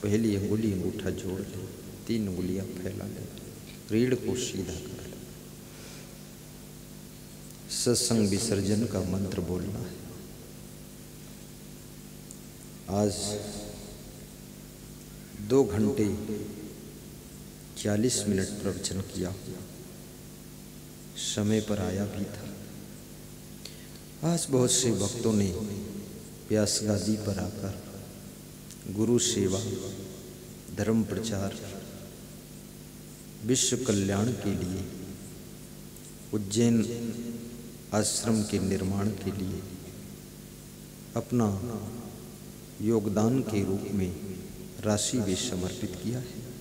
पहली अंगुली अंगूठा जोड़ लें, 3 अंगुलियां फैला लें, रीढ़ को सीधा कर लें। सत्संग विसर्जन का मंत्र बोलना है। आज 2 घंटे 40 मिनट प्रवचन किया, समय पर आया भी था। आज बहुत से भक्तों ने प्यास गादी पर आकर गुरु सेवा, धर्म प्रचार, विश्व कल्याण के लिए, उज्जैन आश्रम के निर्माण के लिए अपना योगदान के रूप में राशि भी समर्पित किया है।